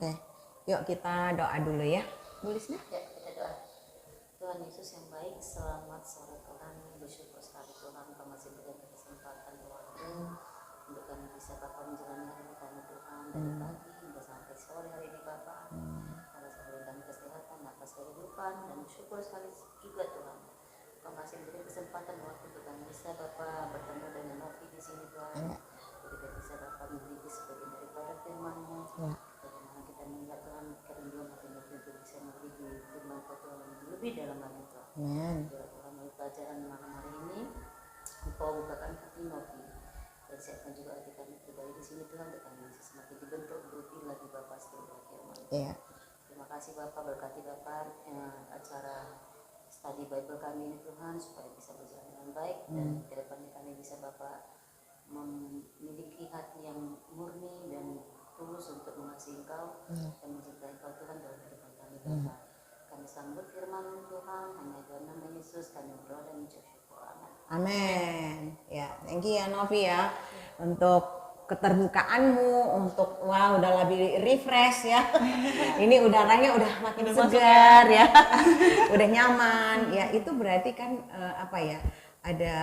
Oke, yuk kita doa dulu ya. Bu Lisna? Ya, kita doa. Tuhan Yesus yang baik, selamat sore Tuhan. Bersyukur sekali Tuhan, kau masih berikan kesempatan waktu untuk kami bisa Bapak menjalani hari kami Tuhan dari pagi hingga sampai sore hari ini Bapak. Atas kebaikan kesehatan, atas kehidupan, dan bersyukur sekali juga Tuhan. Kau masih berikan kesempatan waktu untuk kami bisa Bapak bertemu dengan Novi di sini Tuhan. Kita bisa Bapak memiliki sebagian daripada firman-Mu. Ya. Bagaimana kita melihat Tuhan kerinduan hati untuk bisa memiliki firman Tuhan lebih dalam lagi Tuhan. Amin. Ya Tuhan, melalui pelajaran malam hari ini, Engkau bukakan hati Novi dan siapkan juga hati kami pribadi di sini Tuhan, untuk kami bisa semakin dibentuk beruti lagi Bapak sebagai firman. Iya. Terima kasih Bapak, berkati Bapak acara study Bible kami ini Tuhan, supaya bisa berjalan dengan baik dan ke depannya kami bisa Bapak memiliki hati yang murni dan tulus untuk mengasihi Engkau dan mencintai Engkau Tuhan dalam kehidupan kami Bapak. Kami sambut firman Tuhan, hanya dalam nama Yesus kami berdoa dan mengucap syukur. Amin. Amin. Ya, thank you ya Novi ya untuk keterbukaanmu, untuk udah lebih refresh ya. Ini udaranya udah makin segar ya. Udah nyaman. Ya, itu berarti kan apa ya? Ada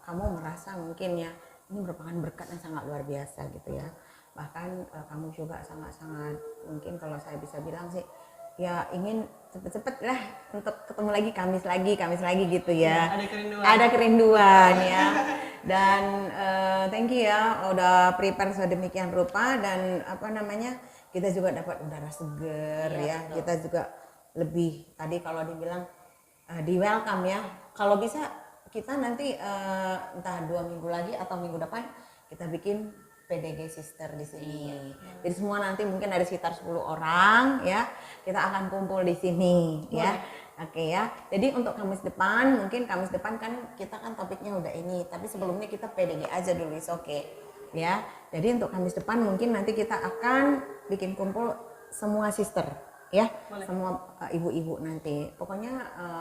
kamu merasa mungkin ya ini merupakan berkat yang sangat luar biasa gitu ya. Bahkan kamu juga sangat-sangat mungkin kalau saya bisa bilang sih ya ingin cepet-cepet lah untuk ketemu lagi Kamis lagi gitu ya. Ada kerinduan ya. Dan thank you ya udah prepare sedemikian rupa dan apa namanya kita juga dapat udara seger ya. Betul. Kita juga lebih tadi kalau dibilang di welcome ya. Kalau bisa kita nanti entah 2 minggu lagi atau minggu depan kita bikin PDG Sister di sini. Jadi semua nanti mungkin ada sekitar 10 orang ya. Kita akan kumpul di sini ya. Oke ya. Jadi untuk Kamis depan, mungkin Kamis depan kan kita kan topiknya udah ini, tapi sebelumnya kita PDG aja dulu, oke. Ya. Jadi untuk Kamis depan mungkin nanti kita akan bikin kumpul semua sister ya. Boleh. Semua ibu-ibu nanti. Pokoknya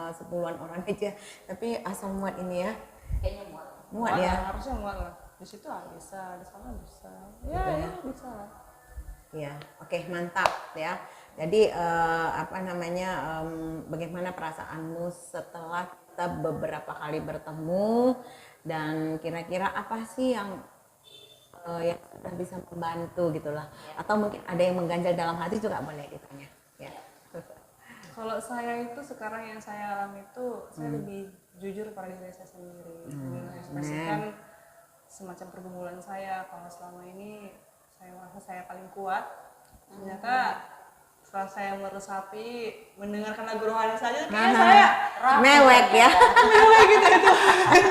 10-an orang aja. Tapi asal muat ini ya. Kayaknya Muat ya. Harusnya muat lah. Di situ bisa, di sana bisa. Ya, bisa lah. Ya, oke, mantap ya. Jadi apa namanya bagaimana perasaanmu setelah kita beberapa kali bertemu dan kira-kira apa sih yang sudah bisa membantu gitulah atau mungkin ada yang mengganjal dalam hati juga boleh ditanya ya. Kalau saya itu sekarang yang saya alami itu saya lebih jujur pada diri saya sendiri, mengekspresikan semacam pergumulan saya. Kalau selama ini saya merasa saya paling kuat, ternyata setelah saya meresapi mendengarkan lagu rohani saja kayaknya saya mewek ya. mewek gitu ya Tuhan.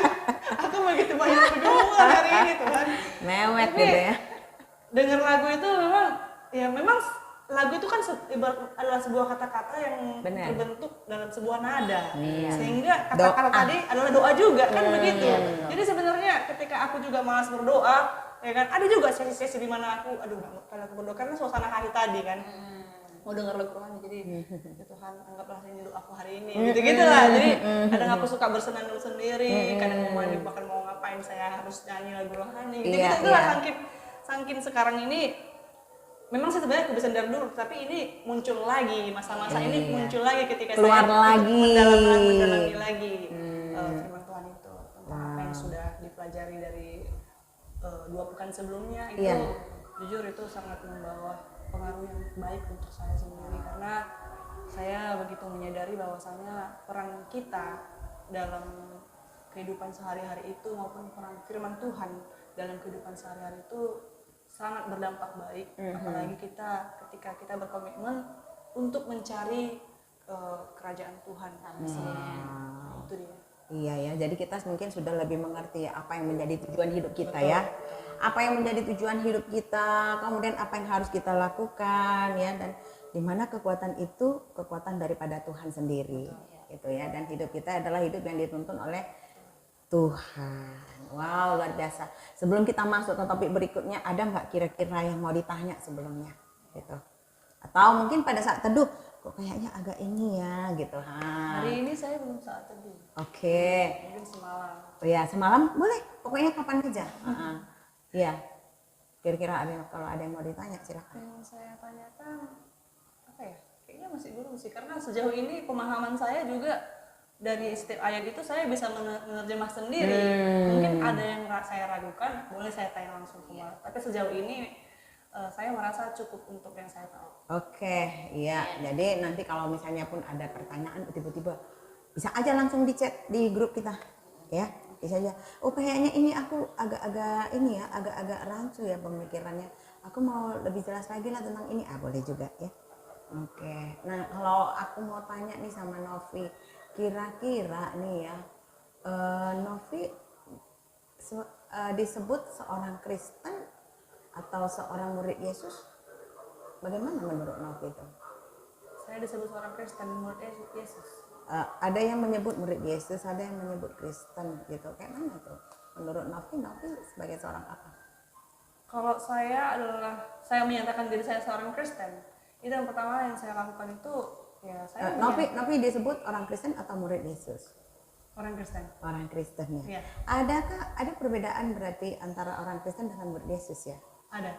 Aku begitu banyak pergumulan hari ini Tuhan. Mewek Tapi, gitu ya. dengar lagu itu memang lagu itu kan adalah sebuah kata-kata yang terbentuk dalam sebuah nada, sehingga kata-kata tadi adalah doa juga kan begitu. Jadi sebenarnya ketika aku juga malas berdoa, ya kan ada juga sesi-sesi di mana aku, kalau aku berdoa karena suasana hati tadi kan, mau dengar lagu rohani, jadi ya Tuhan anggaplah ini doaku hari ini, gitu-gitulah. Jadi kadang aku suka bersenandung sendiri, kadang bahkan mau ngapain saya harus nyanyi lagu rohani, gitu-gitu lah. Saking sekarang ini. Memang sih sebenarnya kebiasaan dari dulu, tapi ini muncul lagi masa-masa ini muncul lagi ketika keluar saya mendalami lagi firman Tuhan itu tentang apa yang sudah dipelajari dari 2 pekan sebelumnya itu jujur itu sangat membawa pengaruh yang baik untuk saya sendiri karena saya begitu menyadari bahwasanya peran kita dalam kehidupan sehari-hari itu maupun peran firman Tuhan dalam kehidupan sehari-hari itu sangat berdampak baik, apalagi ketika kita berkomitmen untuk mencari kerajaan Tuhan sebenarnya. Itu dia. Iya ya, jadi kita mungkin sudah lebih mengerti apa yang menjadi tujuan hidup kita ya. Apa yang menjadi tujuan hidup kita, kemudian apa yang harus kita lakukan ya, dan di mana kekuatan itu kekuatan daripada Tuhan sendiri, gitu ya. Dan hidup kita adalah hidup yang dituntun oleh Tuhan. Wow, luar biasa. Sebelum kita masuk ke topik berikutnya, ada nggak kira-kira yang mau ditanya sebelumnya? Gitu. Atau mungkin pada saat teduh, kok kayaknya agak ini ya, gitu. Hari ini saya belum saat teduh. Oke. Mungkin semalam. Oh ya, semalam boleh. Pokoknya kapan aja. Iya. Kira-kira kalau ada yang mau ditanya silakan. Yang saya tanyakan apa ya? Kayaknya masih belum sih, karena sejauh ini pemahaman saya juga dari setiap ayat itu saya bisa menerjemah sendiri. Mungkin ada yang saya ragukan, boleh saya tanya langsung ke Mbak. Tapi sejauh ini saya merasa cukup untuk yang saya tahu. Oke, iya. Jadi nanti kalau misalnya pun ada pertanyaan tiba-tiba bisa aja langsung di chat di grup kita, ya. Bisa aja. Oh kayaknya ini aku agak-agak ini ya, agak-agak rancu ya pemikirannya. Aku mau lebih jelas lagi lah tentang ini. Boleh juga ya. Oke. Nah kalau aku mau tanya nih sama Novi, kira-kira nih ya, Novi disebut seorang Kristen atau seorang murid Yesus? Bagaimana menurut Novi itu? Saya disebut seorang Kristen, murid Yesus. Ada yang menyebut murid Yesus, ada yang menyebut Kristen gitu. Kayak mana tuh? Menurut Novi sebagai seorang apa? Kalau saya menyatakan diri saya seorang Kristen. Itu yang pertama yang saya lakukan itu ya saya Novi disebut orang Kristen atau murid Yesus? Orang Kristen. Orang Kristen ya. Ya. Ada perbedaan berarti antara orang Kristen dengan murid Yesus ya? Ada.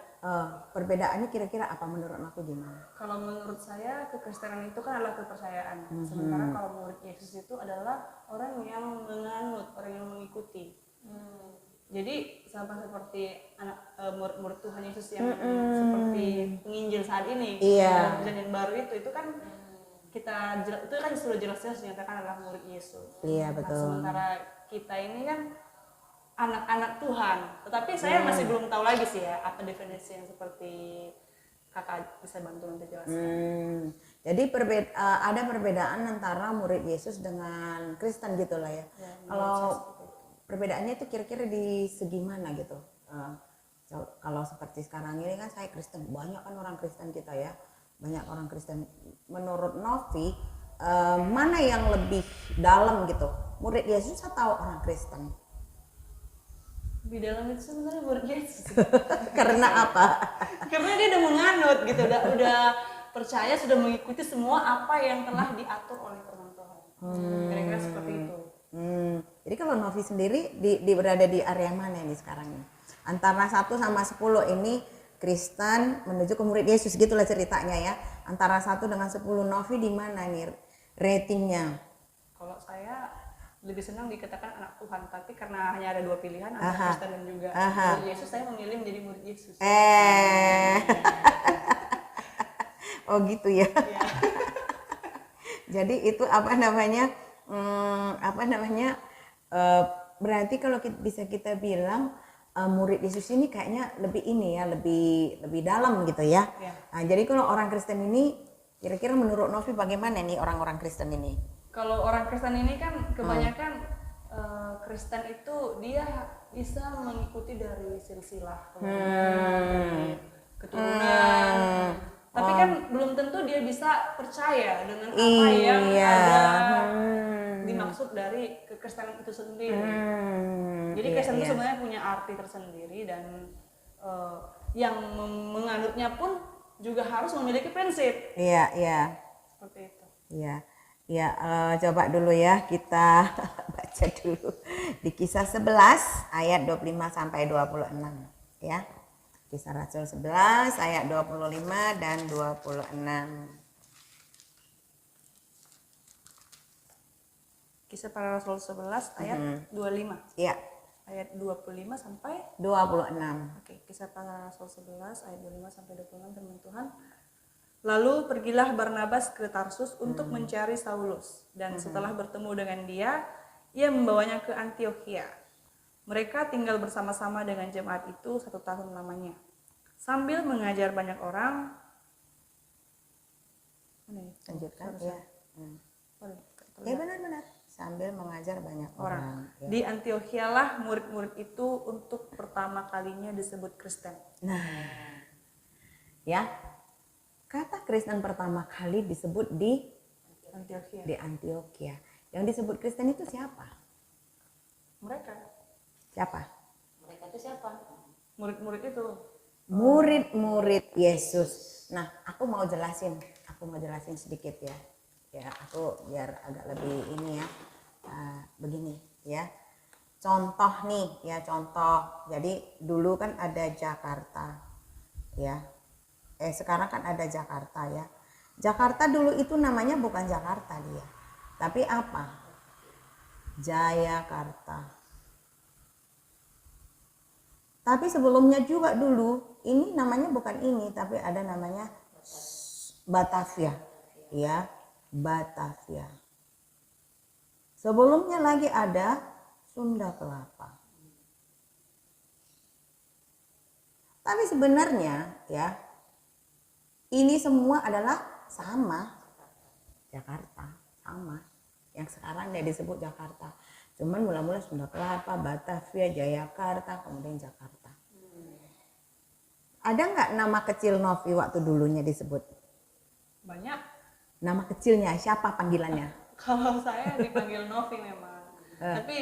Perbedaannya kira-kira apa menurut Novi gimana? Kalau menurut saya kekristenan itu kan adalah kepercayaan. Sementara kalau murid Yesus itu adalah orang yang menganut, orang yang mengikuti. Jadi sama seperti murid Tuhan Yesus yang seperti penginjil saat ini, Iya. Perjanjian Baru itu kan itu kan sudah jelas-jelas dinyatakan adalah murid Yesus. Iya betul. Sementara kita ini kan anak-anak Tuhan, tetapi saya masih belum tahu lagi sih ya apa definisi yang seperti kakak bisa bantu nanti jelaskan. Jadi ada perbedaan antara murid Yesus dengan Kristen gitu lah ya. Kalau perbedaannya itu kira-kira di segi mana gitu? Kalau seperti sekarang ini kan saya Kristen, banyak kan orang Kristen kita ya, banyak orang Kristen. Menurut Novi, mana yang lebih dalam gitu? Murid Yesus atau orang Kristen? Di dalam itu sebenarnya murid Yesus. Karena apa? Karena dia udah menganut gitu, udah percaya, sudah mengikuti semua apa yang telah diatur oleh firman Tuhan. Kira-kira seperti itu. Jadi kalau Novi sendiri berada di area mana nih sekarang nih? Antara 1 sama 10 ini Kristen menuju ke murid Yesus gitulah ceritanya ya. Antara 1 dengan 10 Novi di mana nih ratingnya? Kalau saya lebih senang dikatakan anak Tuhan, tapi karena hanya ada 2 pilihan, antara Kristen dan juga murid Yesus, saya memilih menjadi murid Yesus. Oh gitu ya. Jadi itu berarti kalau bisa kita bilang murid Yesus ini kayaknya lebih ini ya, lebih dalam gitu ya. Nah, jadi kalau orang Kristen ini kira-kira menurut Novi bagaimana nih orang-orang Kristen ini? Kalau orang Kristen ini kan kebanyakan Kristen itu dia bisa mengikuti dari silsilah keturunan. Tapi kan belum tentu dia bisa percaya dengan apa yang ada dimaksud dari kekristenan itu sendiri. Jadi Kristen itu sebenarnya punya arti tersendiri dan yang menganutnya pun juga harus memiliki prinsip. Iya. Seperti itu. Iya. Ya, coba dulu ya kita baca dulu di Kisah 11 ayat 25 sampai 26 ya. Kisah Rasul 11 ayat 25 dan 26. Kisah Para Rasul 11 ayat 25. Iya. Ayat 25 sampai 26. Oke, Kisah Para Rasul 11 ayat 25 sampai 26 firman Tuhan. Lalu pergilah Barnabas ke Tarsus untuk mencari Saulus, dan setelah bertemu dengan dia, ia membawanya ke Antiokhia. Mereka tinggal bersama-sama dengan jemaat itu 1 tahun lamanya, sambil mengajar banyak orang. Lanjutkan ya. Ya benar-benar sambil mengajar banyak orang. Ya. Di Antiokhia lah murid-murid itu untuk pertama kalinya disebut Kristen. Nah, ya. Kata Kristen pertama kali disebut di Antiokhia. Yang disebut Kristen itu siapa? Mereka. Siapa? Mereka itu siapa? Murid-murid itu. Murid-murid Yesus. Nah, aku mau jelasin sedikit ya. Ya, aku biar agak lebih ini ya. Begini ya. Contoh nih ya, contoh. Jadi dulu kan ada Jakarta. ya. Sekarang kan ada Jakarta ya. Jakarta dulu itu namanya bukan Jakarta dia, tapi apa? Jayakarta. Tapi sebelumnya juga dulu ini namanya bukan ini, tapi ada namanya Batavia, ya, Batavia. Sebelumnya lagi ada Sunda Kelapa. Tapi sebenarnya ya, ini semua adalah sama Jakarta, sama. Yang sekarang dia disebut Jakarta. Cuman mula-mula Sunda Kelapa, Batavia, Jayakarta, kemudian Jakarta. Ada nggak nama kecil Novi waktu dulunya disebut? Banyak. Nama kecilnya siapa panggilannya? Kalau saya dipanggil Novi memang. Tapi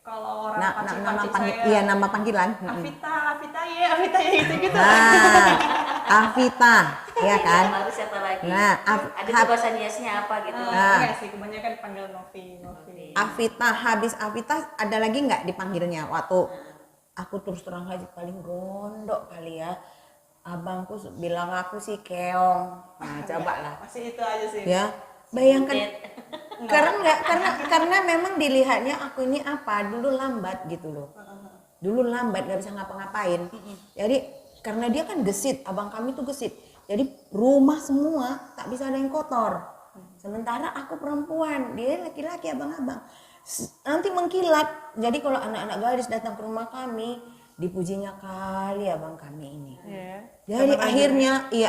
kalau orang nama pancing saya, iya nama panggilan. Avita gitu-gitu. Nah, Avita, ya kan? Harus siapa lagi? Nah, ada tuh bahasa niasnya apa gitu. Enggak sih, kebanyakan dipanggil Novi. Avita, habis Avita ada lagi nggak dipanggilnya waktu aku terus terang aja paling gondok kali ya. Abangku bilang aku sih keong. Nah, coba lah. Masih itu aja sih. Ya, bayangkan. karena memang dilihatnya aku ini apa? Dulu lambat gitu loh. Dulu lambat nggak bisa ngapa-ngapain. Jadi karena dia kan gesit, abang kami tuh gesit. Jadi rumah semua tak bisa ada yang kotor. Sementara aku perempuan, dia laki-laki abang-abang. Nanti mengkilat. Jadi kalau anak-anak gadis datang ke rumah kami, dipujinya kali abang kami ini. Yeah. Jadi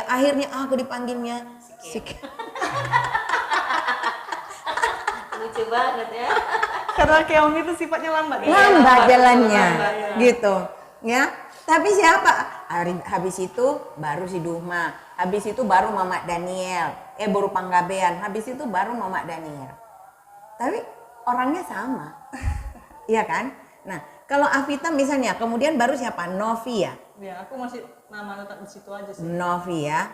akhirnya aku dipanggilnya si Lucu banget ya. Karena keong itu sifatnya lambat. lambat jalannya, Lambat. gitu. Ya. Tapi siapa? Habis itu baru si Duhma. Habis itu baru Mamak Daniel. Baru Panggabean. Habis itu baru Mamak Daniel. Tapi orangnya sama. Iya kan? Nah, kalau Avita misalnya, kemudian baru siapa? Novi ya? Ya, aku masih nama tetap di situ aja sih. Novi ya.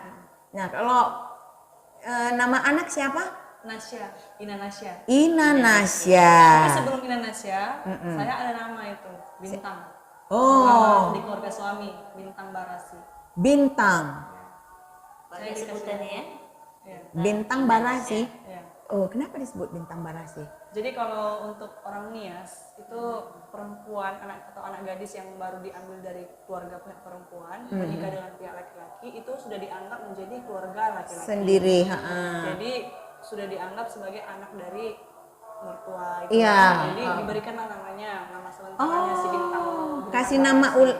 Nah, kalau nama anak siapa? Nasya, Ina Nasya. Ina Nasya. Tapi sebelum Ina Nasya, saya ada nama itu, Bintang. Oh, Nama di keluarga suami, Bintang Barasi. Bintang. Pakai sebutannya ya. Ya. Bintang Barasi. Ya. Oh, kenapa disebut Bintang Barasi? Jadi kalau untuk orang Nias itu perempuan atau anak gadis yang baru diambil dari keluarga pihak perempuan menikah dengan pihak laki-laki itu sudah dianggap menjadi keluarga laki-laki. Sendiri, Jadi sudah dianggap sebagai anak dari mertua itu. Iya. Jadi diberikanlah nama sementaranya si Bintang.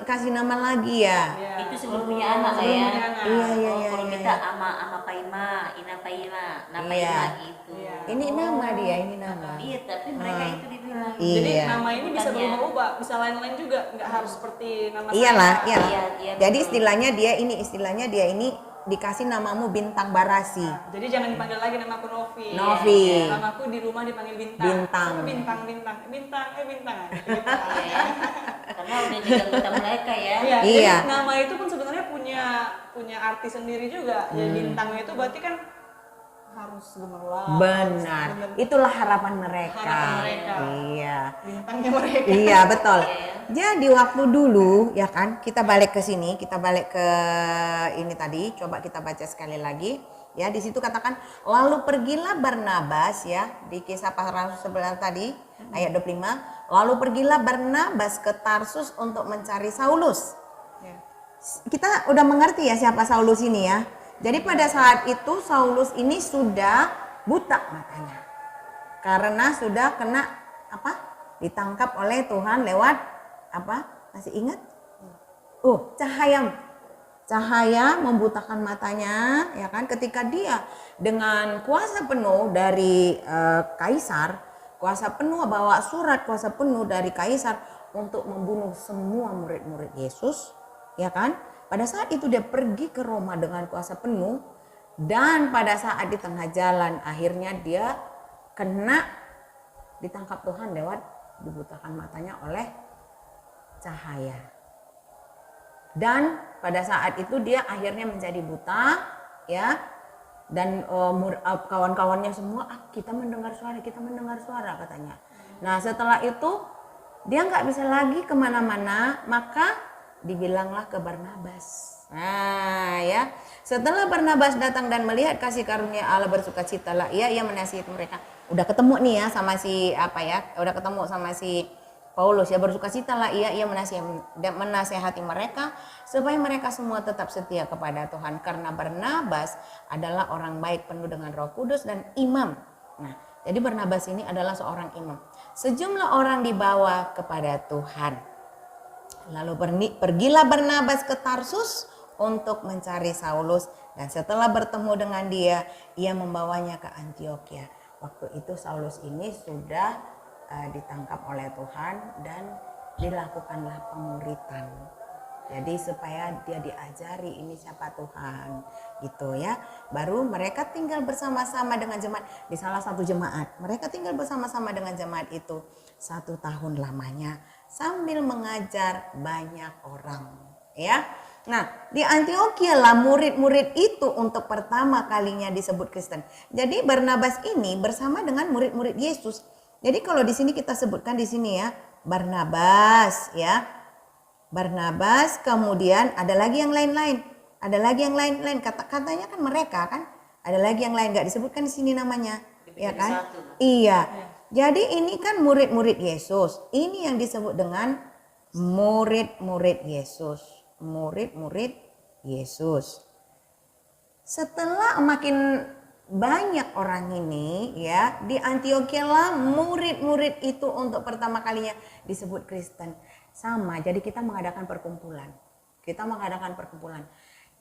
Kasih nama lagi ya. Ya. Itu sebelum punya anak lah ya. Iya. Kalau kita ama Paima, Ina Paima, Napaima gitu. Iya. Ini nama dia, ini nama. Iya, tapi mereka itu dibilang. Jadi Iya. nama ini bisa berubah-ubah, bisa lain-lain juga, nggak harus seperti nama Iyalah, saya. iyalah. Iya, Jadi betul. istilahnya dia ini dikasih namamu Bintang Barasi. Jadi jangan dipanggil lagi namaku Novi. Novi. Namaku di rumah dipanggil Bintang. Bintang. Siapa Bintang. Gitu. Ya. Karena udah jadi anggota mereka ya. Iya. Iya. Jadi nama itu pun sebenarnya punya arti sendiri juga. Jadi Bintang itu berarti kan harus gemerlap. Benar. Itulah harapan mereka. Harapan mereka. Iya. Bintangnya mereka. Iya, betul. Jadi waktu dulu ya kan, kita balik ke sini, kita balik ke ini tadi, coba kita baca sekali lagi. Ya, di situ katakan, lalu pergilah Barnabas ya, di kisah pasal 11 tadi, ayat 25. Lalu pergilah Barnabas ke Tarsus untuk mencari Saulus. Ya. Kita udah mengerti ya siapa Saulus ini ya. Jadi pada saat itu Saulus ini sudah buta matanya. Karena sudah kena apa? Ditangkap oleh Tuhan lewat apa? Masih ingat? Cahaya membutakan matanya, ya kan? Ketika dia dengan kuasa penuh dari kaisar, kuasa penuh bawa surat kuasa penuh dari kaisar untuk membunuh semua murid-murid Yesus, ya kan? Pada saat itu dia pergi ke Roma dengan kuasa penuh, dan pada saat di tengah jalan akhirnya dia ditangkap Tuhan lewat dibutakan matanya oleh cahaya. Dan pada saat itu dia akhirnya menjadi buta, ya. Dan kawan-kawannya semua, kita mendengar suara katanya. Nah setelah itu dia nggak bisa lagi kemana-mana, maka dibilanglah ke Barnabas. Nah ya, setelah Barnabas datang dan melihat kasih karunia Allah, bersukacitalah ia menasihati mereka. Udah ketemu nih ya sama si udah ketemu sama si Paulus ya, bersukacitalah ia menasihati mereka supaya mereka semua tetap setia kepada Tuhan, karena Barnabas adalah orang baik, penuh dengan Roh Kudus dan imam. Nah, jadi Barnabas ini adalah seorang imam. Sejumlah orang dibawa kepada Tuhan. Lalu pergilah Barnabas ke Tarsus untuk mencari Saulus, dan setelah bertemu dengan dia, ia membawanya ke Antiokhia. Waktu itu Saulus ini sudah ditangkap oleh Tuhan dan dilakukanlah pemuritan. Jadi supaya dia diajari ini siapa Tuhan gitu ya. Baru mereka tinggal bersama-sama dengan jemaat di salah satu jemaat. Mereka tinggal bersama-sama dengan jemaat itu 1 tahun lamanya sambil mengajar banyak orang ya. Nah, di Antiokhia lah murid-murid itu untuk pertama kalinya disebut Kristen. Jadi Barnabas ini bersama dengan murid-murid Yesus. Jadi kalau di sini kita sebutkan di sini ya, Barnabas ya. Barnabas, kemudian ada lagi yang lain-lain. Ada lagi yang lain-lain. Katanya kan mereka kan. Ada lagi yang lain, nggak disebutkan di sini namanya. Ya kan? Iya. Jadi ini kan murid-murid Yesus. Ini yang disebut dengan murid-murid Yesus. Murid-murid Yesus. Setelah makin banyak orang ini ya, di Antiokhia lah murid-murid itu untuk pertama kalinya disebut Kristen. Sama, jadi kita mengadakan perkumpulan.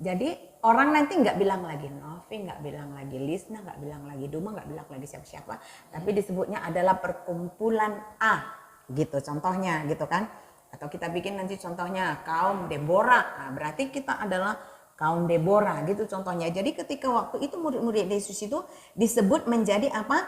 Jadi orang nanti nggak bilang lagi Novi, nggak bilang lagi Lisna, nggak bilang lagi Duma, nggak bilang lagi siapa-siapa. Tapi disebutnya adalah perkumpulan A, gitu contohnya gitu kan. Atau kita bikin nanti contohnya kaum Deborah, nah, berarti kita adalah kaum Deborah gitu contohnya. Jadi ketika waktu itu murid-murid Yesus itu disebut menjadi apa?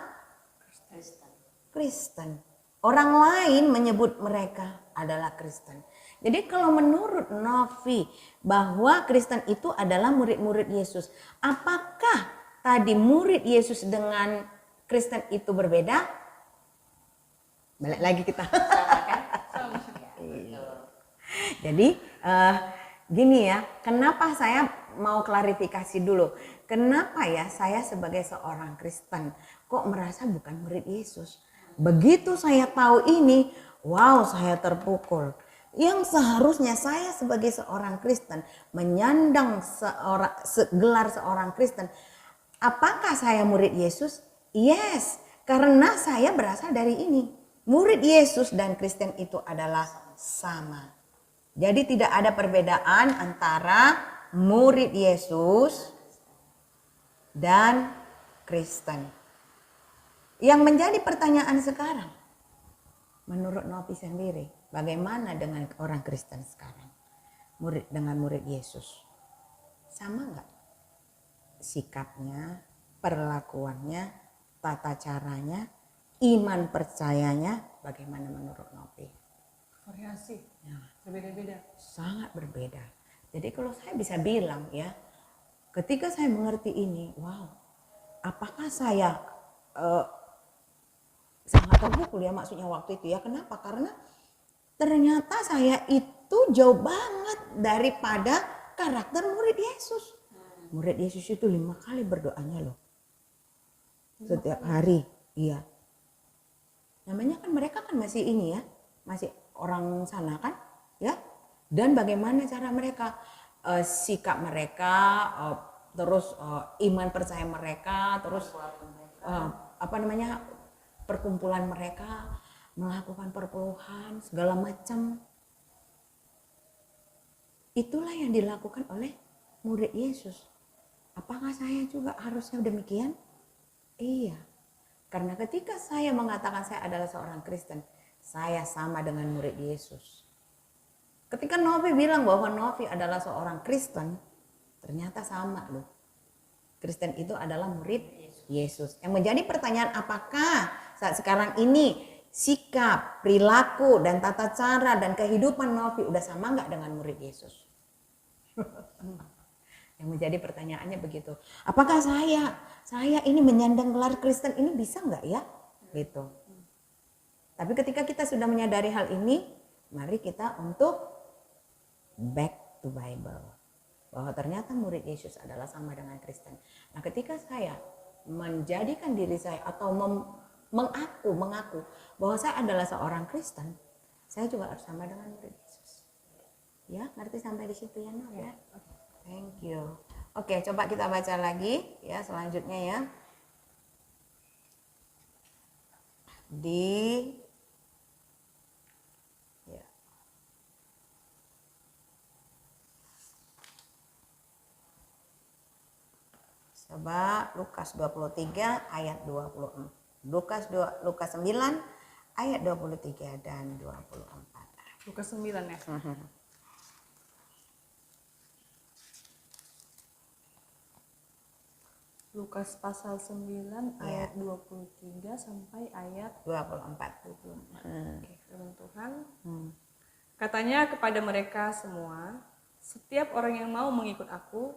Kristen. Orang lain menyebut mereka adalah Kristen. Jadi kalau menurut Novi bahwa Kristen itu adalah murid-murid Yesus, apakah tadi murid Yesus dengan Kristen itu berbeda? Balik lagi kita. Jadi gini ya, kenapa saya mau klarifikasi dulu. Kenapa ya saya sebagai seorang Kristen kok merasa bukan murid Yesus? Begitu saya tahu ini, wow, saya terpukul. Yang seharusnya saya sebagai seorang Kristen menyandang gelar seorang Kristen. Apakah saya murid Yesus? Yes, karena saya berasal dari ini. Murid Yesus dan Kristen itu adalah sama. Jadi tidak ada perbedaan antara murid Yesus dan Kristen. Yang menjadi pertanyaan sekarang, menurut Novi sendiri, bagaimana dengan orang Kristen sekarang? Murid dengan murid Yesus. Sama nggak? Sikapnya, perlakuannya, tata caranya, iman percayanya, bagaimana menurut Novi? Variasi, Ya, berbeda-beda. sangat berbeda. Jadi kalau saya bisa bilang ya, ketika saya mengerti ini, wow, apakah saya sangat terpukul ya maksudnya waktu itu ya. Kenapa? Karena ternyata saya itu jauh banget daripada karakter murid Yesus. Murid Yesus itu 5 kali berdoanya loh. Setiap hari. Iya. Namanya kan mereka kan masih ini ya. Masih orang sana kan. Ya. Dan bagaimana cara mereka. Sikap mereka. Terus iman percaya mereka. Terus perkumpulan mereka. Melakukan perpuluhan. Segala macam. Itulah yang dilakukan oleh murid Yesus. Apakah saya juga harusnya demikian? Iya. Karena ketika saya mengatakan saya adalah seorang Kristen, saya sama dengan murid Yesus. Ketika Novi bilang bahwa Novi adalah seorang Kristen, ternyata sama loh. Kristen itu adalah murid Yesus. Yang menjadi pertanyaan, apakah saat sekarang ini sikap, perilaku, dan tata cara dan kehidupan Novi udah sama nggak dengan murid Yesus? Yang menjadi pertanyaannya begitu. Apakah saya ini menyandang gelar Kristen ini bisa nggak ya? Gitu. Tapi ketika kita sudah menyadari hal ini, mari kita untuk back to Bible. bahwa ternyata murid Yesus adalah sama dengan Kristen. Nah, ketika saya menjadikan diri saya atau mengaku bahwa saya adalah seorang Kristen, saya juga harus sama dengan murid Yesus. Ya, ngerti sampai di situ ya, Noh ya? Thank you. Oke, coba kita baca lagi ya selanjutnya ya. Coba Lukas 23 ayat 24. Lukas 9 ayat 23 dan 24. Lukas 9 ya. Lukas pasal 9 ayat 23 sampai ayat 24. Oke, firman Tuhan. Katanya kepada mereka semua, setiap orang yang mau mengikut aku,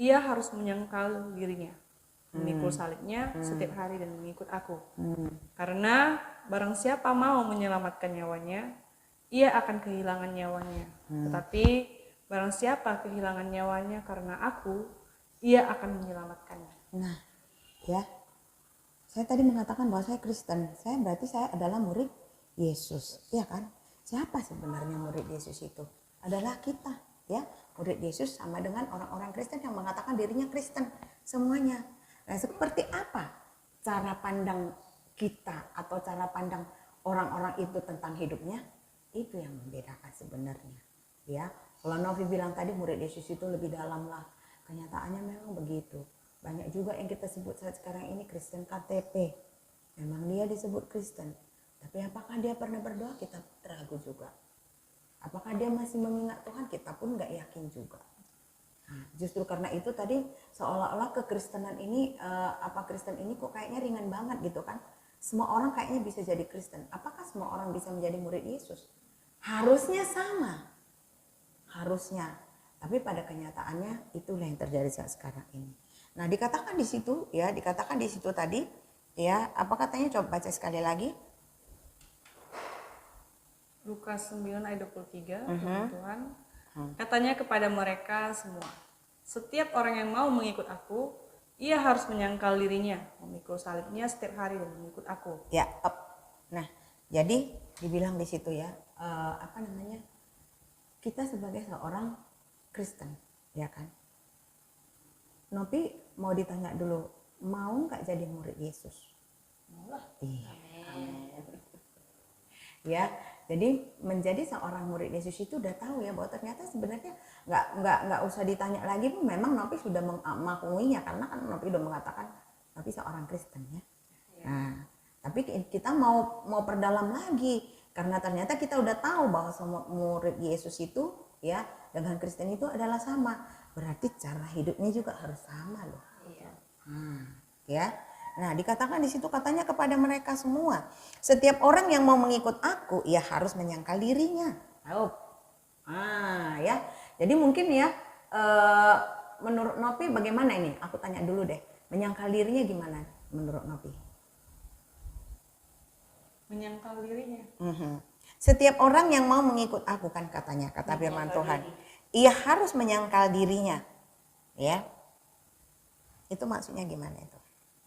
ia harus menyangkal dirinya, memikul salibnya setiap hari dan mengikut aku. Karena barang siapa mau menyelamatkan nyawanya, ia akan kehilangan nyawanya. Tetapi barang siapa kehilangan nyawanya karena aku, ia akan menyelamatkannya. Nah, ya, saya tadi mengatakan bahwa saya Kristen. Berarti saya adalah murid Yesus, ya kan? Siapa sebenarnya murid Yesus itu? Adalah kita, ya. Murid Yesus sama dengan orang-orang Kristen yang mengatakan dirinya Kristen semuanya. Nah, seperti apa cara pandang kita atau cara pandang orang-orang itu tentang hidupnya? Itu yang membedakan sebenarnya, ya. Kalau Novi bilang tadi murid Yesus itu lebih dalam lah. Kenyataannya memang begitu. Banyak juga yang kita sebut saat sekarang ini Kristen KTP. Memang dia disebut Kristen. Tapi apakah dia pernah berdoa? Kita ragu juga. Apakah dia masih mengingat Tuhan? Kita pun nggak yakin juga. Nah, justru karena itu tadi seolah-olah kekristenan ini, Kristen ini kok kayaknya ringan banget gitu kan. Semua orang kayaknya bisa jadi Kristen. Apakah semua orang bisa menjadi murid Yesus? Harusnya sama. Harusnya. Tapi pada kenyataannya itulah yang terjadi saat sekarang ini. Nah, dikatakan di situ tadi, ya, apa katanya? Coba baca sekali lagi. Lukas 9 ayat 23, firman Tuhan. Katanya kepada mereka semua, setiap orang yang mau mengikut aku, ia harus menyangkal dirinya, memikul salibnya setiap hari dan mengikut aku. Ya, nah, jadi dibilang di situ ya, kita sebagai seorang Kristen, ya kan? Nopi mau ditanya dulu, mau nggak jadi murid Yesus? Maulah. Iya. Amin. Ya, jadi menjadi seorang murid Yesus itu udah tahu ya bahwa ternyata sebenarnya nggak usah ditanya lagi, memang Nopi sudah mengakuinya karena kan Nopi sudah mengatakan Nopi seorang Kristen ya. Nah, tapi kita mau perdalam lagi karena ternyata kita udah tahu bahwa semua murid Yesus itu ya dengan Kristen itu adalah sama. Berarti cara hidupnya juga harus sama loh. Iya. Ya. Nah, dikatakan di situ katanya kepada mereka semua, setiap orang yang mau mengikut aku, ia harus menyangkal dirinya. Ya. Jadi mungkin ya, menurut Nopi bagaimana ini? Aku tanya dulu deh, menyangkal dirinya gimana menurut Nopi? Menyangkal dirinya. Setiap orang yang mau mengikut aku kan katanya, kata firman Tuhan, ia harus menyangkal dirinya. Ya. Itu maksudnya gimana itu?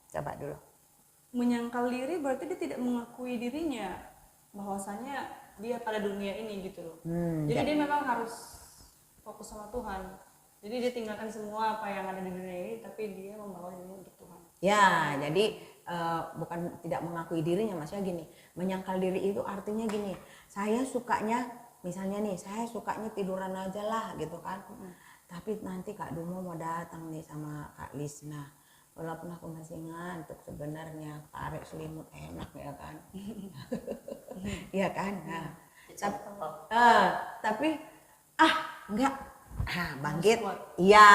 Coba dulu. Menyangkal diri berarti dia tidak mengakui dirinya bahwasanya dia pada dunia ini gitu loh. Jadi dia memang harus fokus sama Tuhan. Jadi dia tinggalkan semua apa yang ada di dunia ini, tapi dia membawa diri untuk Tuhan. Ya, jadi bukan tidak mengakui dirinya, maksudnya gini, menyangkal diri itu artinya gini, saya sukanya, misalnya nih, saya sukanya tiduran aja lah gitu kan, tapi nanti Kak Dumo mau datang nih sama Kak Lisna, walaupun aku masih ngantuk sebenarnya, tarik selimut enak ya kan, iya kan, nah, tapi enggak. Bangkit, iya,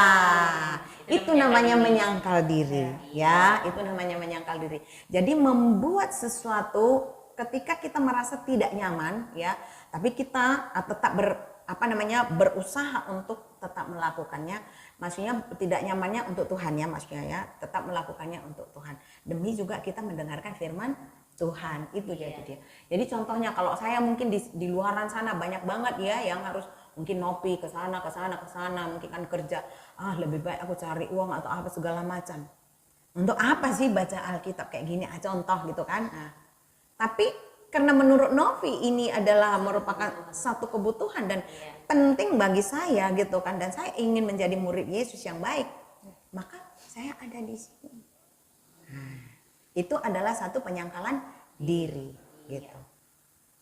itu namanya menyangkal diri, ya, itu namanya menyangkal diri. Jadi membuat sesuatu ketika kita merasa tidak nyaman, ya, tapi kita tetap berusaha untuk tetap melakukannya. Maksudnya tidak nyamannya untuk Tuhan ya, maksudnya ya, tetap melakukannya untuk Tuhan. Demi juga kita mendengarkan firman Tuhan, itu jadi dia. Jadi contohnya kalau saya mungkin di luaran sana banyak banget ya yang harus mungkin Nopi ke sana, mungkin kan kerja, lebih baik aku cari uang atau apa segala macam. Untuk apa sih baca Alkitab kayak gini, contoh gitu kan. Nah, tapi karena menurut Novi ini adalah merupakan satu kebutuhan dan penting bagi saya gitu kan, dan saya ingin menjadi murid Yesus yang baik, maka saya ada di sini. Nah, itu adalah satu penyangkalan diri gitu.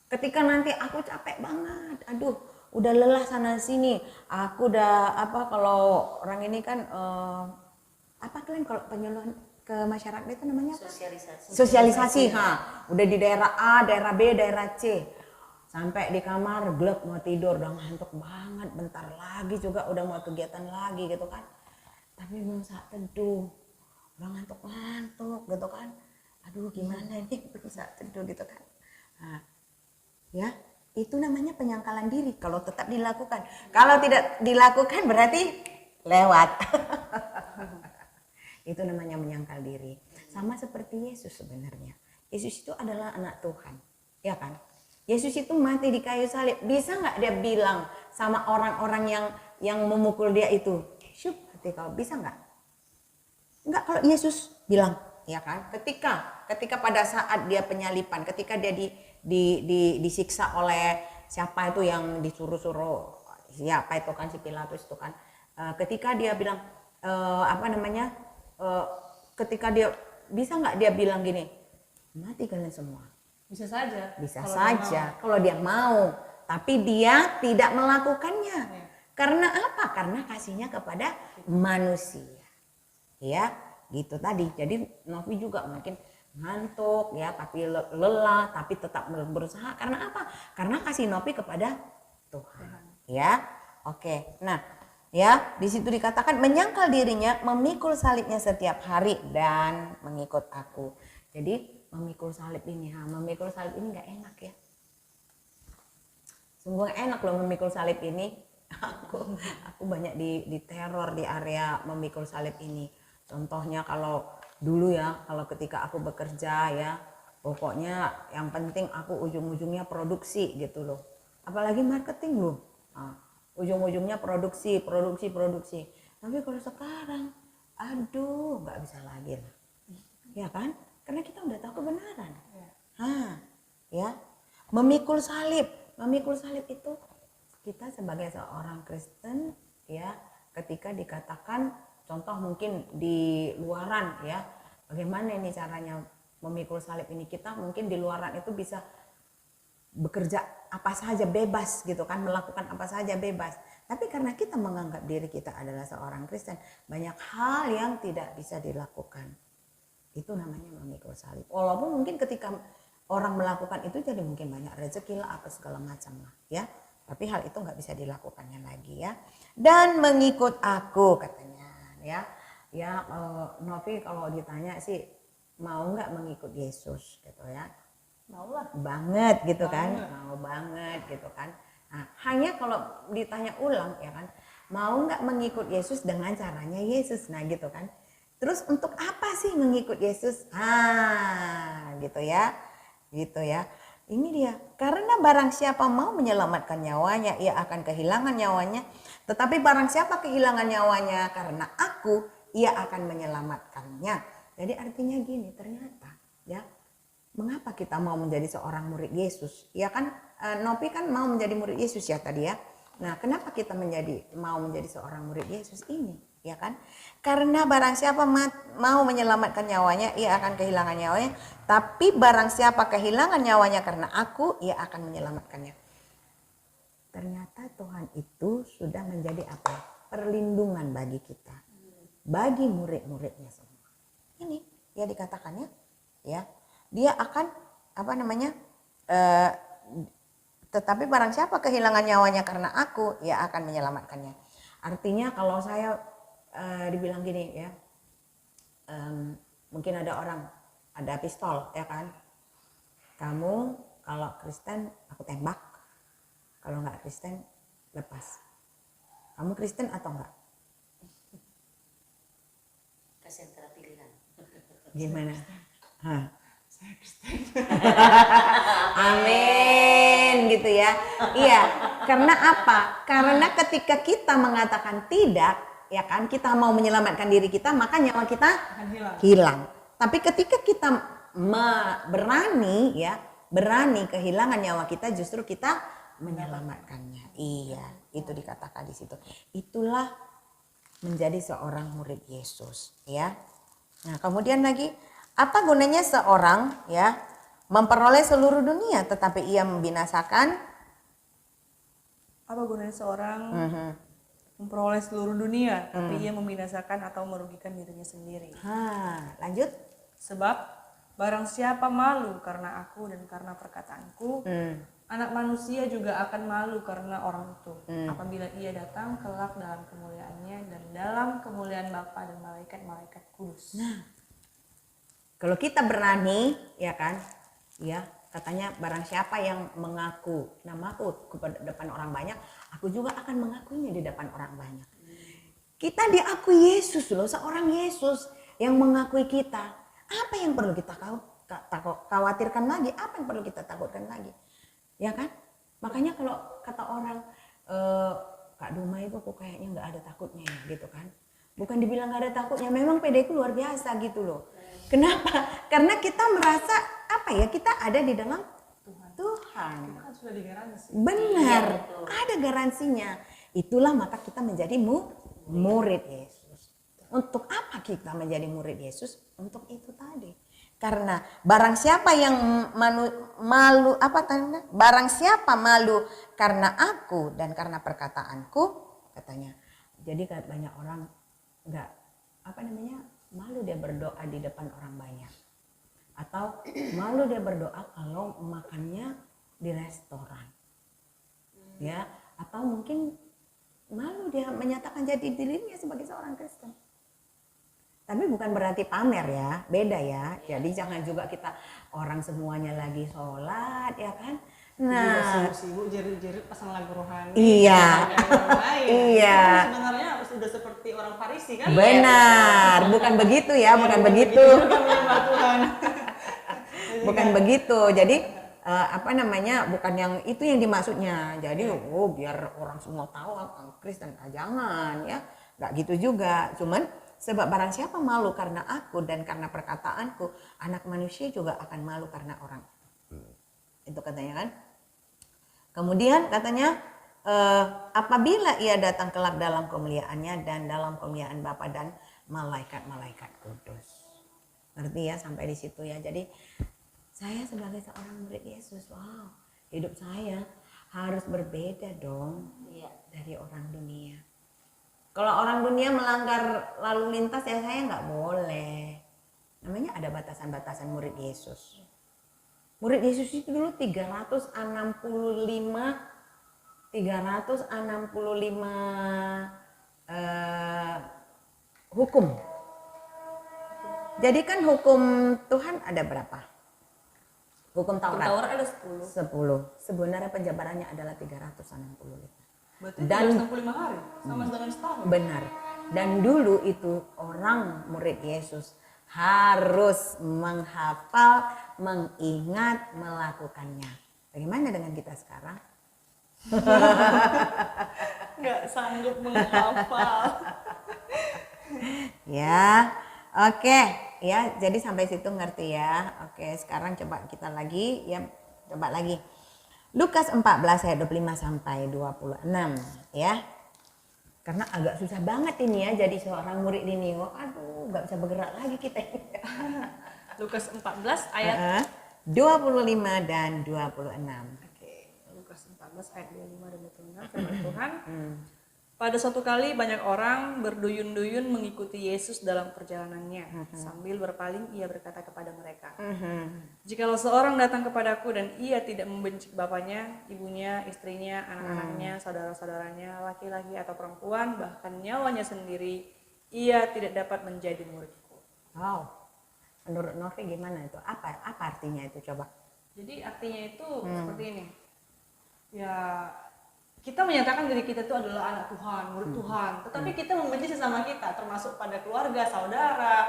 Ketika nanti aku capek banget, aduh udah lelah sana sini, aku udah kalau orang ini kan kalian kalau penyuluhan ke masyarakat itu namanya apa? Sosialisasi. Udah di daerah A, daerah B, daerah C, sampai di kamar gelap mau tidur, udah ngantuk banget, bentar lagi juga udah mau kegiatan lagi gitu kan, tapi belum saat teduh, udah ngantuk gitu kan, aduh gimana ini belum saat teduh gitu kan. Nah, ya itu namanya penyangkalan diri kalau tetap dilakukan. Kalau tidak dilakukan berarti lewat. Itu namanya menyangkal diri. Sama seperti Yesus sebenarnya. Yesus itu adalah anak Tuhan, ya kan? Yesus itu mati di kayu salib. Bisa nggak dia bilang sama orang-orang yang memukul dia itu, "Syup, hati kau," bisa nggak? Nggak, kalau Yesus bilang, ya kan? Ketika pada saat dia penyalipan, ketika dia disiksa oleh siapa itu yang disuruh-suruh, siapa itu kan, si Pilatus itu kan, ketika dia bilang ketika dia, bisa nggak dia bilang gini, mati kalian semua? Bisa saja. Bisa saja kalau dia mau, tapi dia tidak melakukannya. Karena apa? Karena kasihnya kepada manusia. Ya, gitu tadi. Jadi Novi juga mungkin ngantuk ya, tapi lelah, tapi tetap berusaha. Karena apa? Karena kasih Novi kepada Tuhan. Ya, oke. Nah, ya di situ dikatakan menyangkal dirinya, memikul salibnya setiap hari dan mengikut aku. Jadi memikul salib ini, memikul salib ini nggak enak ya. Sungguh enak loh memikul salib ini. Aku banyak diteror di area memikul salib ini. Contohnya kalau dulu ya, kalau ketika aku bekerja ya, pokoknya yang penting aku ujung-ujungnya produksi gitu loh. Apalagi marketing loh. Ujung-ujungnya produksi. Tapi kalau sekarang, aduh nggak bisa lagi lah. Ya kan? Karena kita udah tahu kebenaran. Ya. Memikul salib itu kita sebagai seorang Kristen ya, ketika dikatakan contoh mungkin di luaran ya, bagaimana ini caranya memikul salib ini, kita mungkin di luaran itu bisa bekerja apa saja bebas gitu kan, melakukan apa saja bebas. Tapi karena kita menganggap diri kita adalah seorang Kristen, banyak hal yang tidak bisa dilakukan. Itu namanya memikul salib. Walaupun mungkin ketika orang melakukan itu jadi mungkin banyak rezeki lah, apa segala macam lah ya. Tapi hal itu nggak bisa dilakukannya lagi ya. Dan mengikut aku katanya ya. Ya Novi kalau ditanya sih mau nggak mengikut Yesus gitu ya. Maulah Banget gitu kan. Mau banget gitu kan. Nah, hanya kalau ditanya ulang ya kan, mau nggak mengikut Yesus dengan caranya Yesus, nah gitu kan. Terus untuk apa sih mengikut Yesus? Gitu ya. Ini dia, karena barang siapa mau menyelamatkan nyawanya, ia akan kehilangan nyawanya. Tetapi barang siapa kehilangan nyawanya karena aku, ia akan menyelamatkannya. Jadi artinya gini, ternyata ya, mengapa kita mau menjadi seorang murid Yesus? Ya kan, Nopi kan mau menjadi murid Yesus ya tadi ya. Nah, kenapa kita mau menjadi seorang murid Yesus ini? Ya kan? Karena barang siapa mau menyelamatkan nyawanya, ia akan kehilangan nyawanya. Tapi barang siapa kehilangan nyawanya karena aku, ia akan menyelamatkannya. Ternyata Tuhan itu sudah menjadi apa? Perlindungan bagi kita, bagi murid-muridnya semua. Ini ya dikatakannya, ya dia akan tetapi barang siapa kehilangan nyawanya karena aku, ia akan menyelamatkannya. Artinya kalau saya dibilang gini ya, mungkin ada orang ada pistol ya kan, kamu kalau Kristen aku tembak, kalau nggak Kristen lepas. Kamu Kristen atau enggak? Kasih antara pilihan. Gimana? Amin gitu ya. Iya, karena apa? Karena ketika kita mengatakan tidak, ya kan, kita mau menyelamatkan diri kita, maka nyawa kita Akan hilang. Tapi ketika kita berani ya, berani kehilangan nyawa kita, justru kita menyelamatkannya. Iya, itu dikatakan di situ. Itulah menjadi seorang murid Yesus, ya. Nah, kemudian lagi, apa gunanya seorang ya memperoleh seluruh dunia tetapi ia membinasakan? Apa gunanya seorang memperoleh seluruh dunia, tapi ia membinasakan atau merugikan dirinya sendiri? Lanjut. Sebab barang siapa malu karena aku dan karena perkataanku, anak manusia juga akan malu karena orang itu. Apabila ia datang kelak dalam kemuliaannya dan dalam kemuliaan Bapa dan malaikat-malaikat kudus. Nah, kalau kita berani, ya kan, ya katanya barang siapa yang mengaku namaku kepada depan orang banyak, aku juga akan mengakuinya di depan orang banyak. Kita diakui Yesus loh, seorang Yesus yang mengakui kita. Apa yang perlu kita khawatirkan lagi? Apa yang perlu kita takutkan lagi? Ya kan? Makanya kalau kata orang, Kak Duma itu kok kayaknya nggak ada takutnya ya, gitu kan? Bukan dibilang nggak ada takutnya, memang PD ku luar biasa gitu loh. Kenapa? Karena kita merasa apa ya, kita ada di dalam Tuhan. Kita kan sudah digaransi. Benar, ada garansinya. Itulah maka kita menjadi murid Yesus. Untuk apa kita menjadi murid Yesus? Untuk itu tadi. Karena barang siapa yang malu, apa tanda? Barang siapa malu karena aku dan karena perkataanku, katanya. Jadi banyak orang enggak, apa namanya, malu dia berdoa di depan orang banyak. Atau malu dia berdoa kalau makannya di restoran. Ya, atau mungkin malu dia menyatakan jati dirinya sebagai seorang Kristen. Tapi bukan berarti pamer ya, beda ya. Jadi jangan juga kita orang semuanya lagi sholat, ya kan? Nah, sibuk jerit-jerit pasang lagu rohani. Iya. Iya. Itu sebenarnya sudah seperti orang Farisi kan? Benar, bukan begitu ya, bukan begitu. Tuhan. Bukan begitu. Jadi apa namanya, bukan yang itu yang dimaksudnya. Jadi biar orang semua tahu aku Kristen, jangan ya, nggak gitu juga. Cuman sebab barang siapa malu karena aku dan karena perkataanku, anak manusia juga akan malu karena orang. Itu katanya kan. Kemudian katanya apabila ia datang kelak dalam kemuliaannya dan dalam kemuliaan Bapa dan malaikat-malaikat kudus. Ngerti ya sampai di situ ya. Jadi saya sebagai seorang murid Yesus, wow, hidup saya harus berbeda dong dari orang dunia. Kalau orang dunia melanggar lalu lintas ya saya nggak boleh. Namanya ada batasan-batasan murid Yesus. Murid Yesus itu dulu 365 hukum. Jadi kan hukum Tuhan ada berapa? Hukum Taurat ada 10. Sebenarnya penjabarannya adalah 365. Berarti Dan 365 hari, sama dengan setahun. Benar. Dan dulu itu orang murid Yesus harus menghafal, mengingat, melakukannya. Bagaimana dengan kita sekarang? Nggak sanggup menghafal. Ya, oke. Ya, jadi sampai situ ngerti ya. Oke, sekarang coba kita lagi ya, coba lagi. Lukas 14 ayat 25 sampai 26 ya. Karena agak susah banget ini ya jadi seorang murid ini. Aduh, nggak bisa bergerak lagi kita. Lukas 14 ayat 25 dan 26. Oke, Lukas 14 ayat 25 dan 26 firman Tuhan. Pada suatu kali banyak orang berduyun-duyun mengikuti Yesus dalam perjalanannya. Sambil berpaling ia berkata kepada mereka, jikalau seorang datang kepadaku dan ia tidak membenci bapaknya, ibunya, istrinya, anak-anaknya, saudara-saudaranya, laki-laki atau perempuan, bahkan nyawanya sendiri, ia tidak dapat menjadi muridku. Wow, menurut Novi gimana itu? Apa artinya itu coba? Jadi artinya itu seperti ini. Ya, kita menyatakan diri kita itu adalah anak Tuhan, murid Tuhan, tetapi kita membenci sesama kita, termasuk pada keluarga, saudara,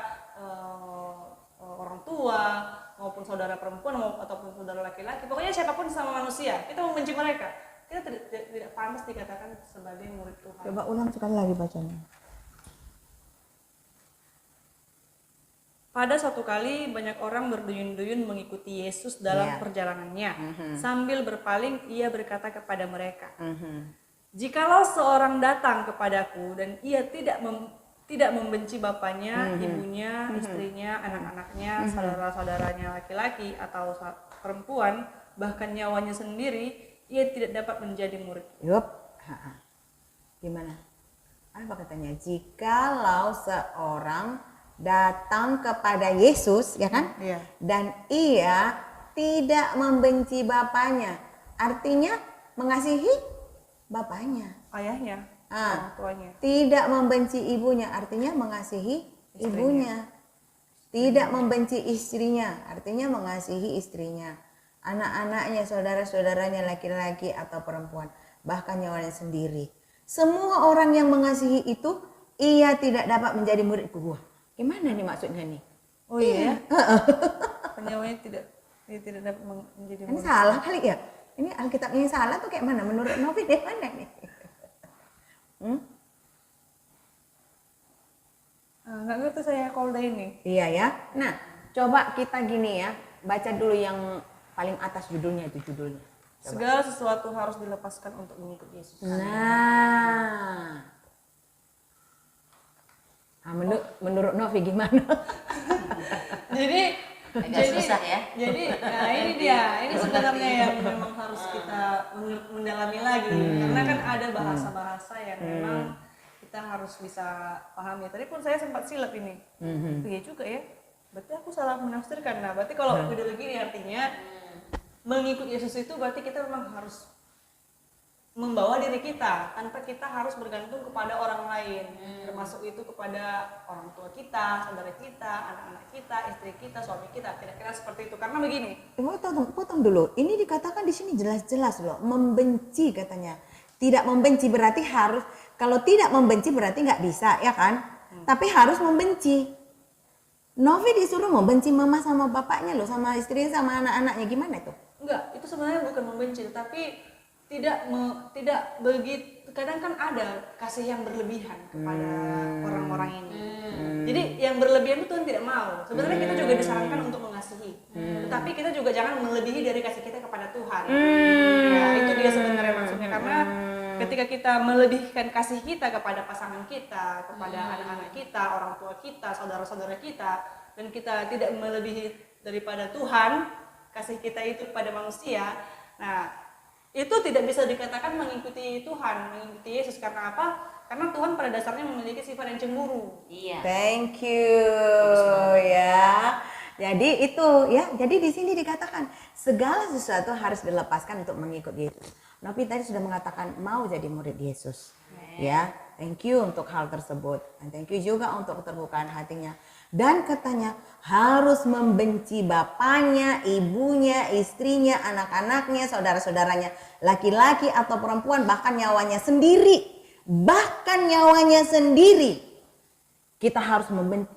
orang tua, maupun saudara perempuan ataupun saudara laki-laki, pokoknya siapapun sama manusia, kita membenci mereka, kita tidak pantas dikatakan sebagai murid Tuhan. Coba ulang sekali lagi bacanya. Pada suatu kali banyak orang berduyun-duyun mengikuti Yesus dalam perjalanannya. Sambil berpaling ia berkata kepada mereka, jikalau seorang datang kepadaku dan ia tidak membenci bapaknya, ibunya, istrinya, anak-anaknya, saudara-saudaranya laki-laki atau perempuan, bahkan nyawanya sendiri, ia tidak dapat menjadi murid. Yup. Gimana? Apa katanya? Jikalau seorang datang kepada Yesus, ya kan? Iya. Dan ia tidak membenci bapaknya, artinya mengasihi bapaknya. Ayahnya, orang tuanya. Tidak membenci ibunya, artinya mengasihi ibunya. Tidak membenci istrinya, artinya mengasihi istrinya. Anak-anaknya, saudara-saudaranya laki-laki atau perempuan, bahkan nyawanya sendiri. Semua orang yang mengasihi itu, ia tidak dapat menjadi muridku. Wah, gimana nih maksudnya nih? Oh iya. Penyawanya tidak dapat menjadi Ini murid. salah kali ya? Ini Alkitabnya yang salah tuh kayak mana? Menurut Novi dia mana nih? Nggak ngerti saya kalau ini. Iya ya. Nah, coba kita gini ya, baca dulu yang paling atas judulnya itu judulnya. Coba. Segala sesuatu harus dilepaskan untuk mengikut Yesus. Nah, menurut Novi gimana? Jadi Agak susah ya. Jadi nah ini dia, ini sebenarnya yang memang harus kita mendalami lagi, karena kan ada bahasa-bahasa yang memang kita harus bisa pahami. Tadi pun saya sempat silap ini. Iya juga ya. Berarti aku salah menafsirkan. Nah, berarti kalau udah begini artinya mengikut Yesus itu berarti kita memang harus membawa diri kita tanpa kita harus bergantung kepada orang lain, termasuk itu kepada orang tua kita, saudara kita, anak-anak kita, istri kita, suami kita, kira-kira seperti itu. Karena begini, Potong dulu. Ini dikatakan di sini jelas-jelas loh, membenci katanya. Tidak membenci berarti harus, kalau tidak membenci berarti nggak bisa, ya kan? Tapi harus membenci. Novi disuruh membenci mama sama bapaknya loh, sama istrinya sama anak-anaknya, gimana itu? enggak, itu sebenarnya bukan membenci, tapi tidak begitu. Kadang kan ada kasih yang berlebihan kepada orang-orang ini. Jadi yang berlebihan itu Tuhan tidak mau. Sebenarnya kita juga disarankan untuk mengasihi, tetapi kita juga jangan melebihi dari kasih kita kepada Tuhan. Ya, itu dia sebenarnya maksudnya, karena ketika kita melebihkan kasih kita kepada pasangan kita, kepada anak-anak kita, orang tua kita, saudara-saudara kita, dan kita tidak melebihi daripada Tuhan, kasih kita itu kepada manusia. Nah, itu tidak bisa dikatakan mengikuti Tuhan, mengikuti Yesus. Karena apa? Karena Tuhan pada dasarnya memiliki sifat yang cemburu. Iya. Thank you ya. Jadi itu ya. Jadi di sini dikatakan segala sesuatu harus dilepaskan untuk mengikut Yesus. Novi tadi sudah mengatakan mau jadi murid Yesus. Ya, thank you untuk hal tersebut. Dan thank you juga untuk keterbukaan hatinya. Dan katanya harus membenci bapaknya, ibunya, istrinya, anak-anaknya, saudara-saudaranya, laki-laki atau perempuan, bahkan nyawanya sendiri. Bahkan nyawanya sendiri. Kita harus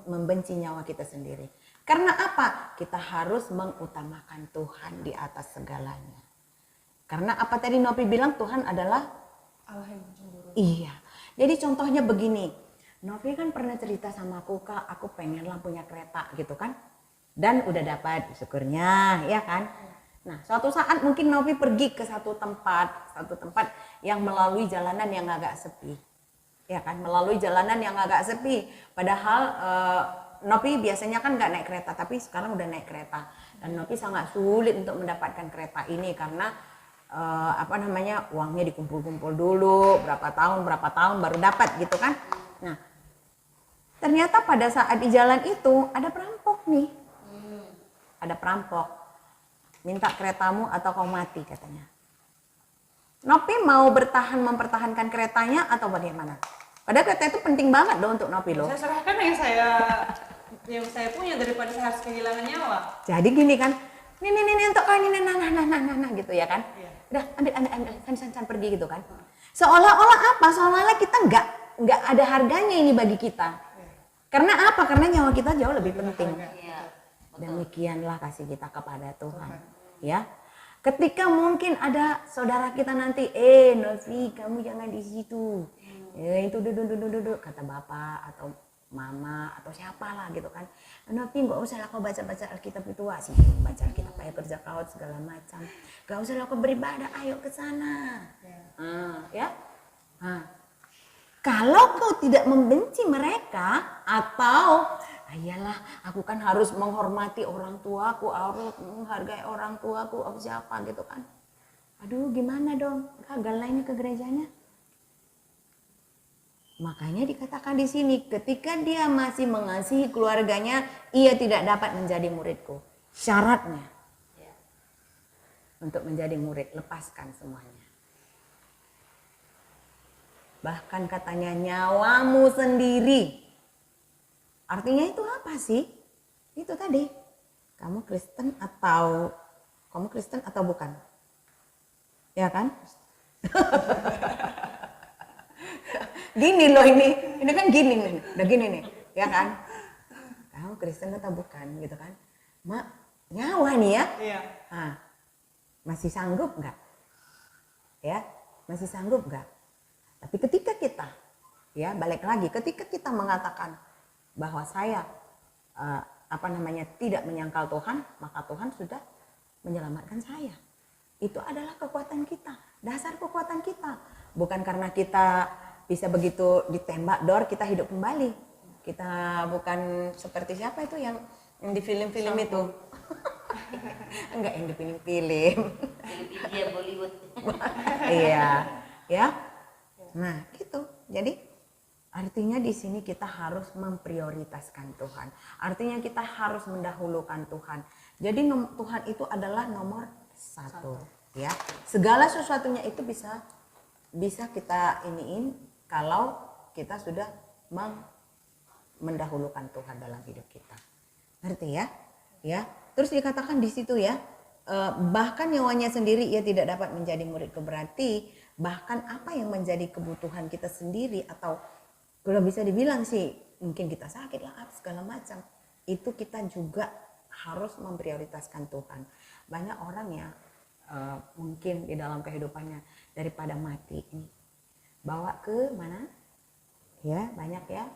membenci nyawa kita sendiri. Karena apa? Kita harus mengutamakan Tuhan di atas segalanya. Karena apa tadi Novi bilang, Tuhan adalah Allah yang cemburu. Iya. Jadi contohnya begini. Novi kan pernah cerita sama aku, Kak, aku pengen lah punya kereta gitu kan. Dan udah dapat, syukurnya, ya kan. Nah, suatu saat mungkin Novi pergi ke satu tempat yang melalui jalanan yang agak sepi. Ya kan, melalui jalanan yang agak sepi. Padahal Novi biasanya kan nggak naik kereta, tapi sekarang udah naik kereta. Dan Novi sangat sulit untuk mendapatkan kereta ini karena uangnya dikumpul-kumpul dulu, berapa tahun baru dapat gitu kan. Nah, ternyata pada saat di jalan itu ada perampok nih. Ada perampok. Minta keretamu atau kau mati katanya. Novi mau mempertahankan keretanya atau bagaimana? Padahal kereta itu penting banget loh untuk Novi loh. Saya serahkan yang saya punya daripada saya harus kehilangan nyawa. Jadi gini kan, ini untuk kau ini nah gitu ya kan. Iya. Udah ambil san pergi gitu kan. Seolah-olah apa? Seolah-olah kita nggak ada harganya ini bagi kita. Karena apa? Karena nyawa kita jauh lebih penting. Iya. Demikianlah kasih kita kepada Tuhan. Ya. Ketika mungkin ada saudara kita nanti, Novi, kamu jangan di situ. Itu duduk, kata bapak atau mama atau siapalah gitu kan. Novi, nggak usah lah kau baca-baca Alkitab itu, sih baca Alkitab, ayo kerja kau segala macam. Gak usah lah kau beribadah, ayo ke sana. Ya. Kalau kau tidak membenci mereka atau iyalah aku kan harus menghormati orang tuaku, harus menghargai orang tuaku, aku siapa gitu kan. Aduh gimana dong, gagal lah ini ke gerejanya. Makanya dikatakan di sini, ketika dia masih mengasihi keluarganya, ia tidak dapat menjadi muridku. Syaratnya untuk menjadi murid, lepaskan semuanya. Bahkan katanya nyawamu sendiri. Artinya itu apa sih? Itu tadi. Kamu Kristen atau bukan? Ya kan? Gini loh ini kan gini nih. Udah gini nih, ya kan? Kamu Kristen atau bukan gitu kan? Mak, nyawa nih ya. Iya. Masih sanggup enggak? Ya, masih sanggup enggak? Tapi ketika kita, ya balik lagi, ketika kita mengatakan bahwa saya tidak menyangkal Tuhan, maka Tuhan sudah menyelamatkan saya. Itu adalah kekuatan kita, dasar kekuatan kita. Bukan karena kita bisa begitu ditembak dor kita hidup kembali. Kita bukan seperti siapa itu yang di film-film itu. Enggak, yang di film-film. Dia Bollywood. Iya, ya. Nah, itu. Jadi artinya di sini kita harus memprioritaskan Tuhan. Artinya kita harus mendahulukan Tuhan. Jadi Tuhan itu adalah nomor satu. Ya, segala sesuatunya itu bisa kita iniin kalau kita sudah mendahulukan Tuhan dalam hidup kita. Ngerti ya? Ya. Terus dikatakan di situ ya, bahkan nyawanya sendiri ia tidak dapat menjadi muridku, berarti bahkan apa yang menjadi kebutuhan kita sendiri atau kalau bisa dibilang sih mungkin kita sakit lah segala macam, itu kita juga harus memprioritaskan Tuhan. Banyak orang ya mungkin di dalam kehidupannya daripada mati ini bawa ke mana ya, banyak ya,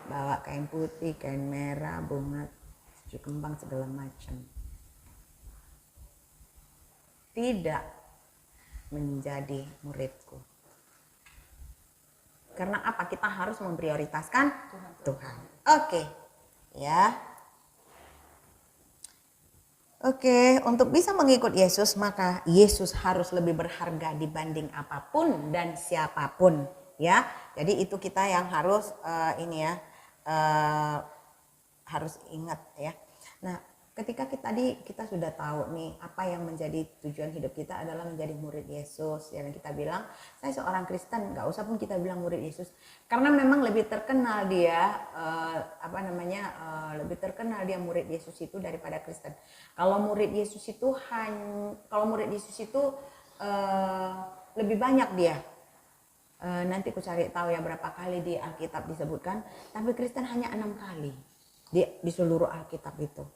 bawa kain putih, kain merah, bunga, cucu kembang segala macam, tidak menjadi muridku. Karena apa? Kita harus memprioritaskan Tuhan. Oke. Ya. Oke, untuk bisa mengikut Yesus maka Yesus harus lebih berharga dibanding apapun dan siapapun, ya. Jadi itu kita yang harus harus ingat ya. Nah, ketika kita sudah tahu nih apa yang menjadi tujuan hidup kita adalah menjadi murid Yesus. Ya, kita bilang saya seorang Kristen, nggak usah pun kita bilang murid Yesus, karena memang lebih terkenal dia lebih terkenal dia murid Yesus itu daripada Kristen. Kalau murid Yesus itu lebih banyak dia. Nanti aku cari tahu ya berapa kali di Alkitab disebutkan, tapi Kristen hanya 6 kali di seluruh Alkitab itu.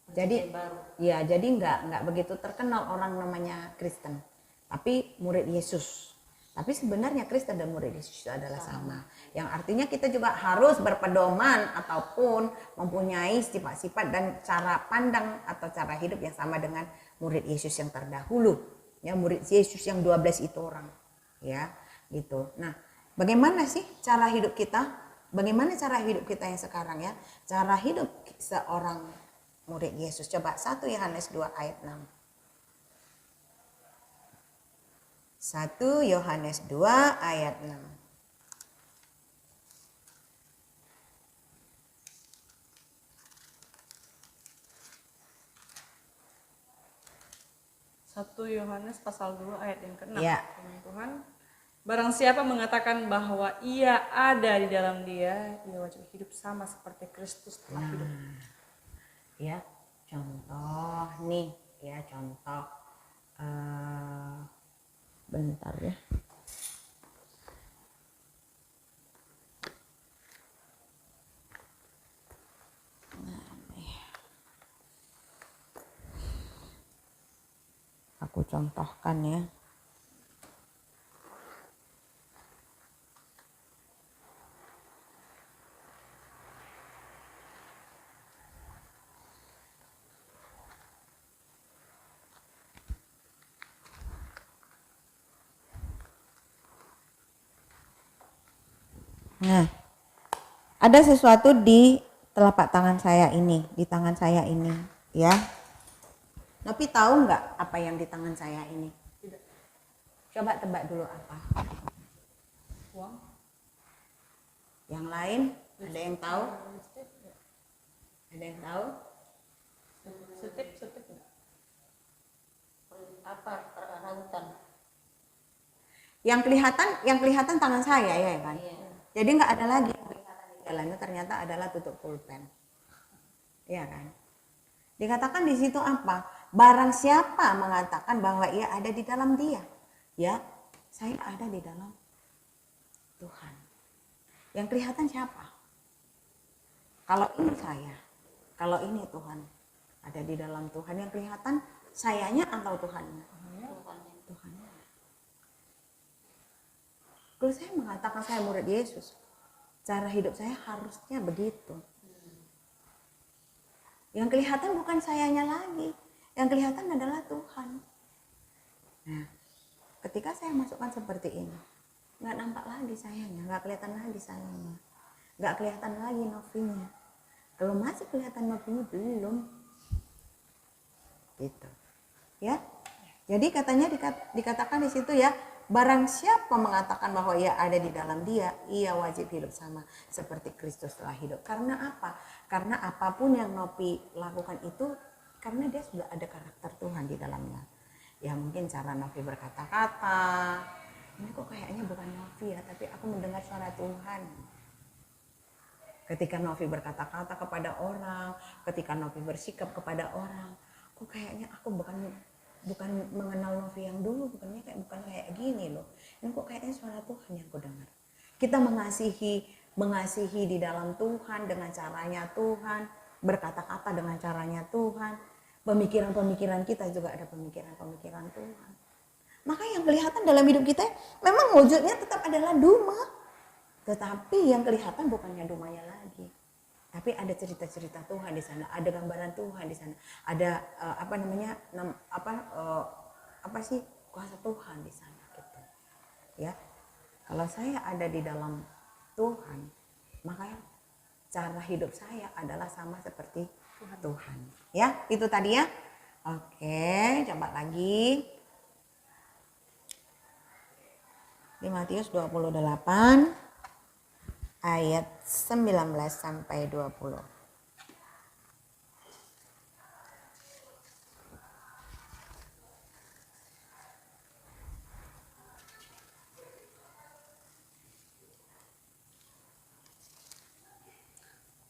Jadi jadi nggak begitu terkenal orang namanya Kristen, tapi murid Yesus. Tapi sebenarnya Kristen dan murid Yesus itu adalah sama. Yang artinya kita juga harus berpedoman ataupun mempunyai sifat-sifat dan cara pandang atau cara hidup yang sama dengan murid Yesus yang terdahulu. Ya, murid Yesus yang 12 itu orang. Ya, gitu. Nah, bagaimana sih cara hidup kita? Bagaimana cara hidup kita yang sekarang ya? Cara hidup seorang murid Yesus. Coba 1 Yohanes 2 ayat 6. 1 Yohanes 2 ayat 6. Satu Yohanes pasal 2 ayat yang ke-6. Ya. Tuhan, barang siapa mengatakan bahwa ia ada di dalam dia wajib hidup sama seperti Kristus telah hidup. Ya, contoh nih, ya contoh bentar ya. aku contohkan ya. Nah, ada sesuatu di telapak tangan saya ini, di tangan saya ini, ya. Tapi tahu nggak apa yang di tangan saya ini? Tidak. Coba tebak dulu apa? Uang. Yang lain ada yang tahu? Ada yang tahu? Setip enggak? Apa rautan? Yang kelihatan tangan saya ya kan? Iya. Jadi nggak ada lagi yang kelihatan di jalannya, ternyata adalah tutup pulpen. Iya kan? Dikatakan di situ apa? Barang siapa mengatakan bahwa ia ada di dalam dia, ya, saya ada di dalam Tuhan. Yang kelihatan siapa? Kalau ini saya, kalau ini Tuhan, ada di dalam Tuhan. Yang kelihatan sayanya atau Tuhannya? Tuhannya. Kalau saya mengatakan saya murid Yesus, cara hidup saya harusnya begitu. Yang kelihatan bukan sayanya lagi, yang kelihatan adalah Tuhan. Nah, ketika saya masukkan seperti ini, nggak nampak lagi sayanya, nggak kelihatan lagi sayanya, nggak kelihatan lagi novinya. Kalau masih kelihatan novinya belum, gitu, ya. Jadi katanya dikatakan di situ ya, barang siapa mengatakan bahwa ia ada di dalam dia, ia wajib hidup sama seperti Kristus telah hidup. Karena apa? Karena apapun yang Novi lakukan itu, karena dia sudah ada karakter Tuhan di dalamnya. Ya mungkin cara Novi berkata-kata, ini kok kayaknya bukan Novi ya, tapi aku mendengar suara Tuhan. Ketika Novi berkata-kata kepada orang, ketika Novi bersikap kepada orang, kok kayaknya aku bukan mengenal Novi yang dulu, bukan kayak gini loh. Ini kok kayaknya suara Tuhan yang aku dengar. Kita mengasihi di dalam Tuhan dengan caranya Tuhan, berkata-kata dengan caranya Tuhan. Pemikiran-pemikiran kita juga ada pemikiran-pemikiran Tuhan. Maka yang kelihatan dalam hidup kita memang wujudnya tetap adalah Duma. Tetapi yang kelihatan bukannya Dumanya lagi. Tapi ada cerita-cerita Tuhan di sana, ada gambaran Tuhan di sana, ada kuasa Tuhan di sana gitu. Ya. Kalau saya ada di dalam Tuhan, maka cara hidup saya adalah sama seperti Tuhan. Ya, itu tadi ya. Oke, coba lagi. Di Matius 28 ayat 19 sampai 20.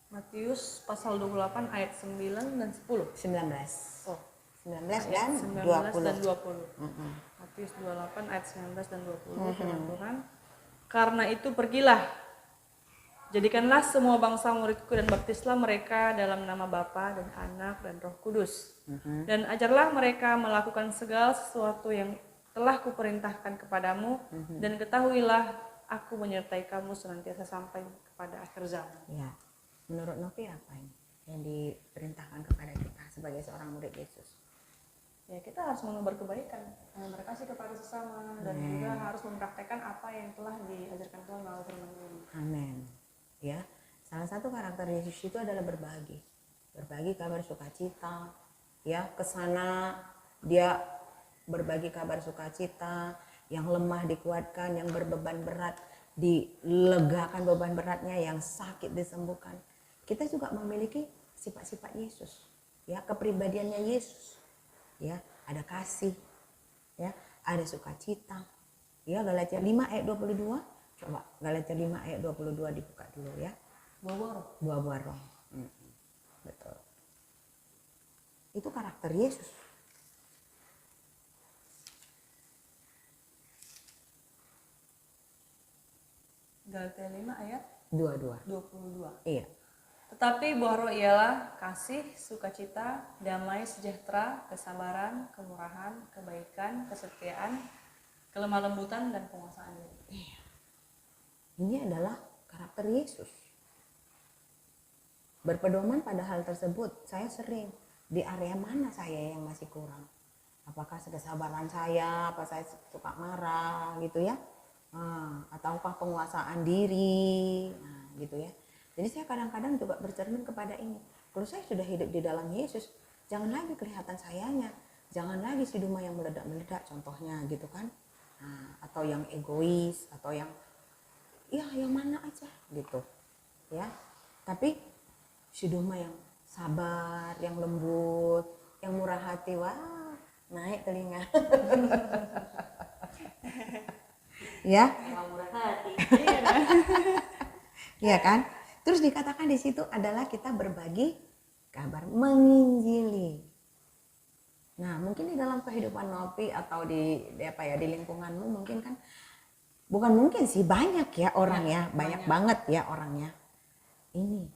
Matius pasal 28 ayat 9 dan 10. 19. Oh, 19 ayat dan 19 20. dan 20. Matius 28 ayat 19 dan 20. Firman Tuhan. Karena itu pergilah, jadikanlah semua bangsa muridku dan baptislah mereka dalam nama Bapa dan Anak dan Roh Kudus. Dan ajarlah mereka melakukan segala sesuatu yang telah kuperintahkan kepadamu. Dan ketahuilah aku menyertai kamu senantiasa sampai kepada akhir zaman. Ya. Menurut Novi apa ini yang diperintahkan kepada kita sebagai seorang murid Yesus? Ya, kita harus menebar kebaikan, berkasih kepada sesama, dan juga harus mempraktekkan apa yang telah diajarkan Tuhan melalui firman Tuhan. Amin. Ya, salah satu karakter Yesus itu adalah berbagi kabar sukacita. Ya, ke sana dia berbagi kabar sukacita, yang lemah dikuatkan, yang berbeban berat dilegakan beban beratnya, yang sakit disembuhkan. Kita juga memiliki sifat-sifat Yesus, ya, kepribadiannya Yesus, ya, ada kasih, ya, ada sukacita, ya. Galatia 5 ayat 22, coba Galatia 5 ayat 22 dibuka dulu ya. Buah-buah roh, betul. Itu karakter Yesus. Galatia 5 ayat 22. 22. Iya. Tetapi buah roh ialah kasih, sukacita, damai, sejahtera, kesabaran, kemurahan, kebaikan, kesetiaan, kelemah lembutan, dan penguasaan diri. Ini adalah karakter Yesus. Berpedoman pada hal tersebut, saya sering di area mana saya yang masih kurang. Apakah kesabaran saya, apa saya suka marah gitu ya, ataukah penguasaan diri, gitu ya. Jadi saya kadang-kadang juga bercermin kepada ini. Kalau saya sudah hidup di dalam Yesus, jangan lagi kelihatan sayanya, jangan lagi si Duma yang meledak-meledak contohnya gitu kan, atau yang egois, atau yang ya yang mana aja gitu ya. Tapi si Duma yang sabar, yang lembut, yang murah hati, wah naik telinga. Ya, Memang murah hati. ya kan? Terus dikatakan di situ adalah kita berbagi kabar, menginjili. Nah, mungkin di dalam kehidupan Novi atau di lingkunganmu mungkin kan, bukan mungkin sih, banyak ya orang ya, banyak banget ya orangnya. Ini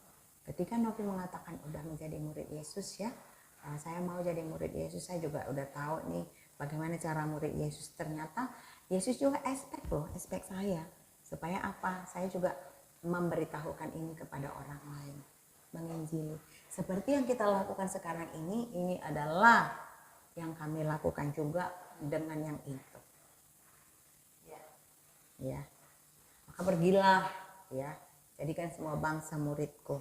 ketika Novi mengatakan udah menjadi murid Yesus ya, saya mau jadi murid Yesus, saya juga udah tahu nih bagaimana cara murid Yesus. Ternyata Yesus juga expect saya supaya apa? Saya juga memberitahukan ini kepada orang lain, menginjili. Seperti yang kita lakukan sekarang ini adalah yang kami lakukan juga dengan yang itu. Ya, maka pergilah ya, jadikan semua bangsa muridku.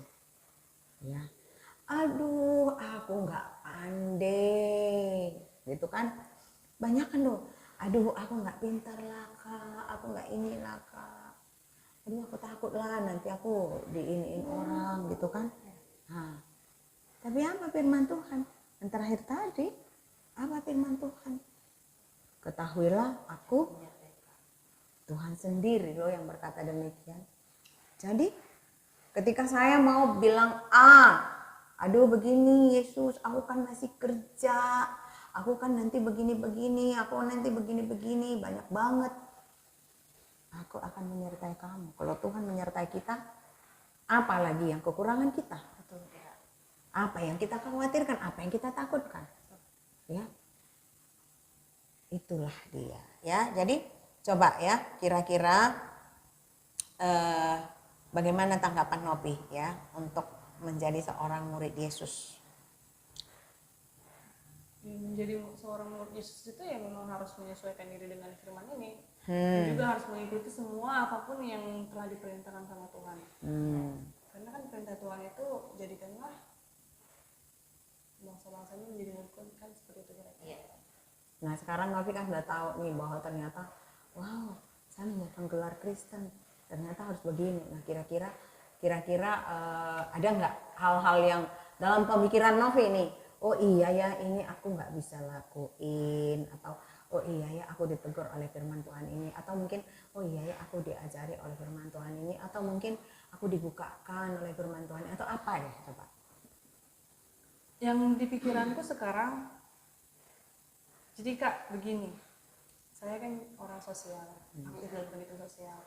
Ya, aduh aku nggak pandai, gitu kan? Banyak kan loh. Aduh aku nggak pintar lah kak, aku nggak inilah kak. Aduh aku takut lah nanti aku diiniin orang gitu kan. Nah, tapi apa firman Tuhan? Yang terakhir tadi, apa firman Tuhan? Ketahuilah aku Tuhan sendiri loh yang berkata demikian. Jadi ketika saya mau bilang aduh begini Yesus, aku kan masih kerja, aku kan nanti begini-begini, aku nanti begini-begini, banyak banget. Aku akan menyertai kamu. Kalau Tuhan menyertai kita, apa lagi yang kekurangan kita? Apa yang kita khawatirkan, apa yang kita takutkan? Ya, itulah dia. Ya, jadi coba ya, kira-kira bagaimana tanggapan Novi ya untuk menjadi seorang murid Yesus? Menjadi seorang murid Yesus itu ya memang harus menyesuaikan diri dengan firman ini. Dan juga harus mengikuti semua apapun yang telah diperintahkan sama Tuhan. Karena kan perintah Tuhan itu jadikanlah bangsa-bangsanya menjadi muridku, kan seperti itu kira-kira. Nah sekarang Novi kan sudah tahu nih bahwa ternyata wow, saya memegang gelar Kristen, ternyata harus begini. Nah kira-kira ada nggak hal-hal yang dalam pemikiran Novi nih, oh iya ya ini aku nggak bisa lakuin, atau oh iya ya aku ditegur oleh firman Tuhan ini, atau mungkin oh iya ya aku diajari oleh firman Tuhan ini, atau mungkin aku dibukakan oleh firman Tuhan, atau apa ya coba? Yang di pikiranku sekarang, jadi Kak begini, saya kan orang sosial, aktif dalam kegiatan sosial.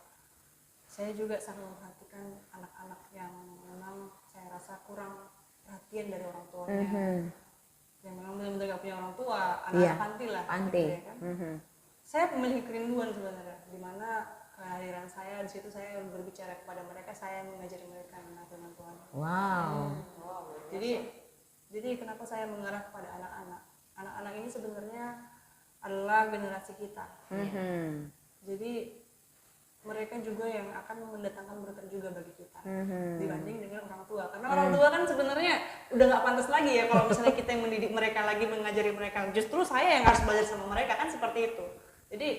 Saya juga sangat memperhatikan anak-anak yang memang saya rasa kurang perhatian dari orang tuanya. Yang memang benar-benar gak punya orang tua, anak-anak panti lah. Panti. Gitu ya kan? Saya memiliki kerinduan sebenarnya, di mana kehadiran saya di situ, saya berbicara kepada mereka, saya mengajari mereka mengenai firman Tuhan. Wow. Jadi kenapa saya mengarah kepada anak-anak? Anak-anak ini sebenarnya adalah generasi kita. Jadi mereka juga yang akan mendatangkan berkat juga bagi kita dibanding dengan orang tua. Karena orang tua kan sebenarnya udah nggak pantas lagi ya kalau misalnya kita yang mendidik mereka lagi, mengajari mereka. Justru saya yang harus belajar sama mereka, kan seperti itu. Jadi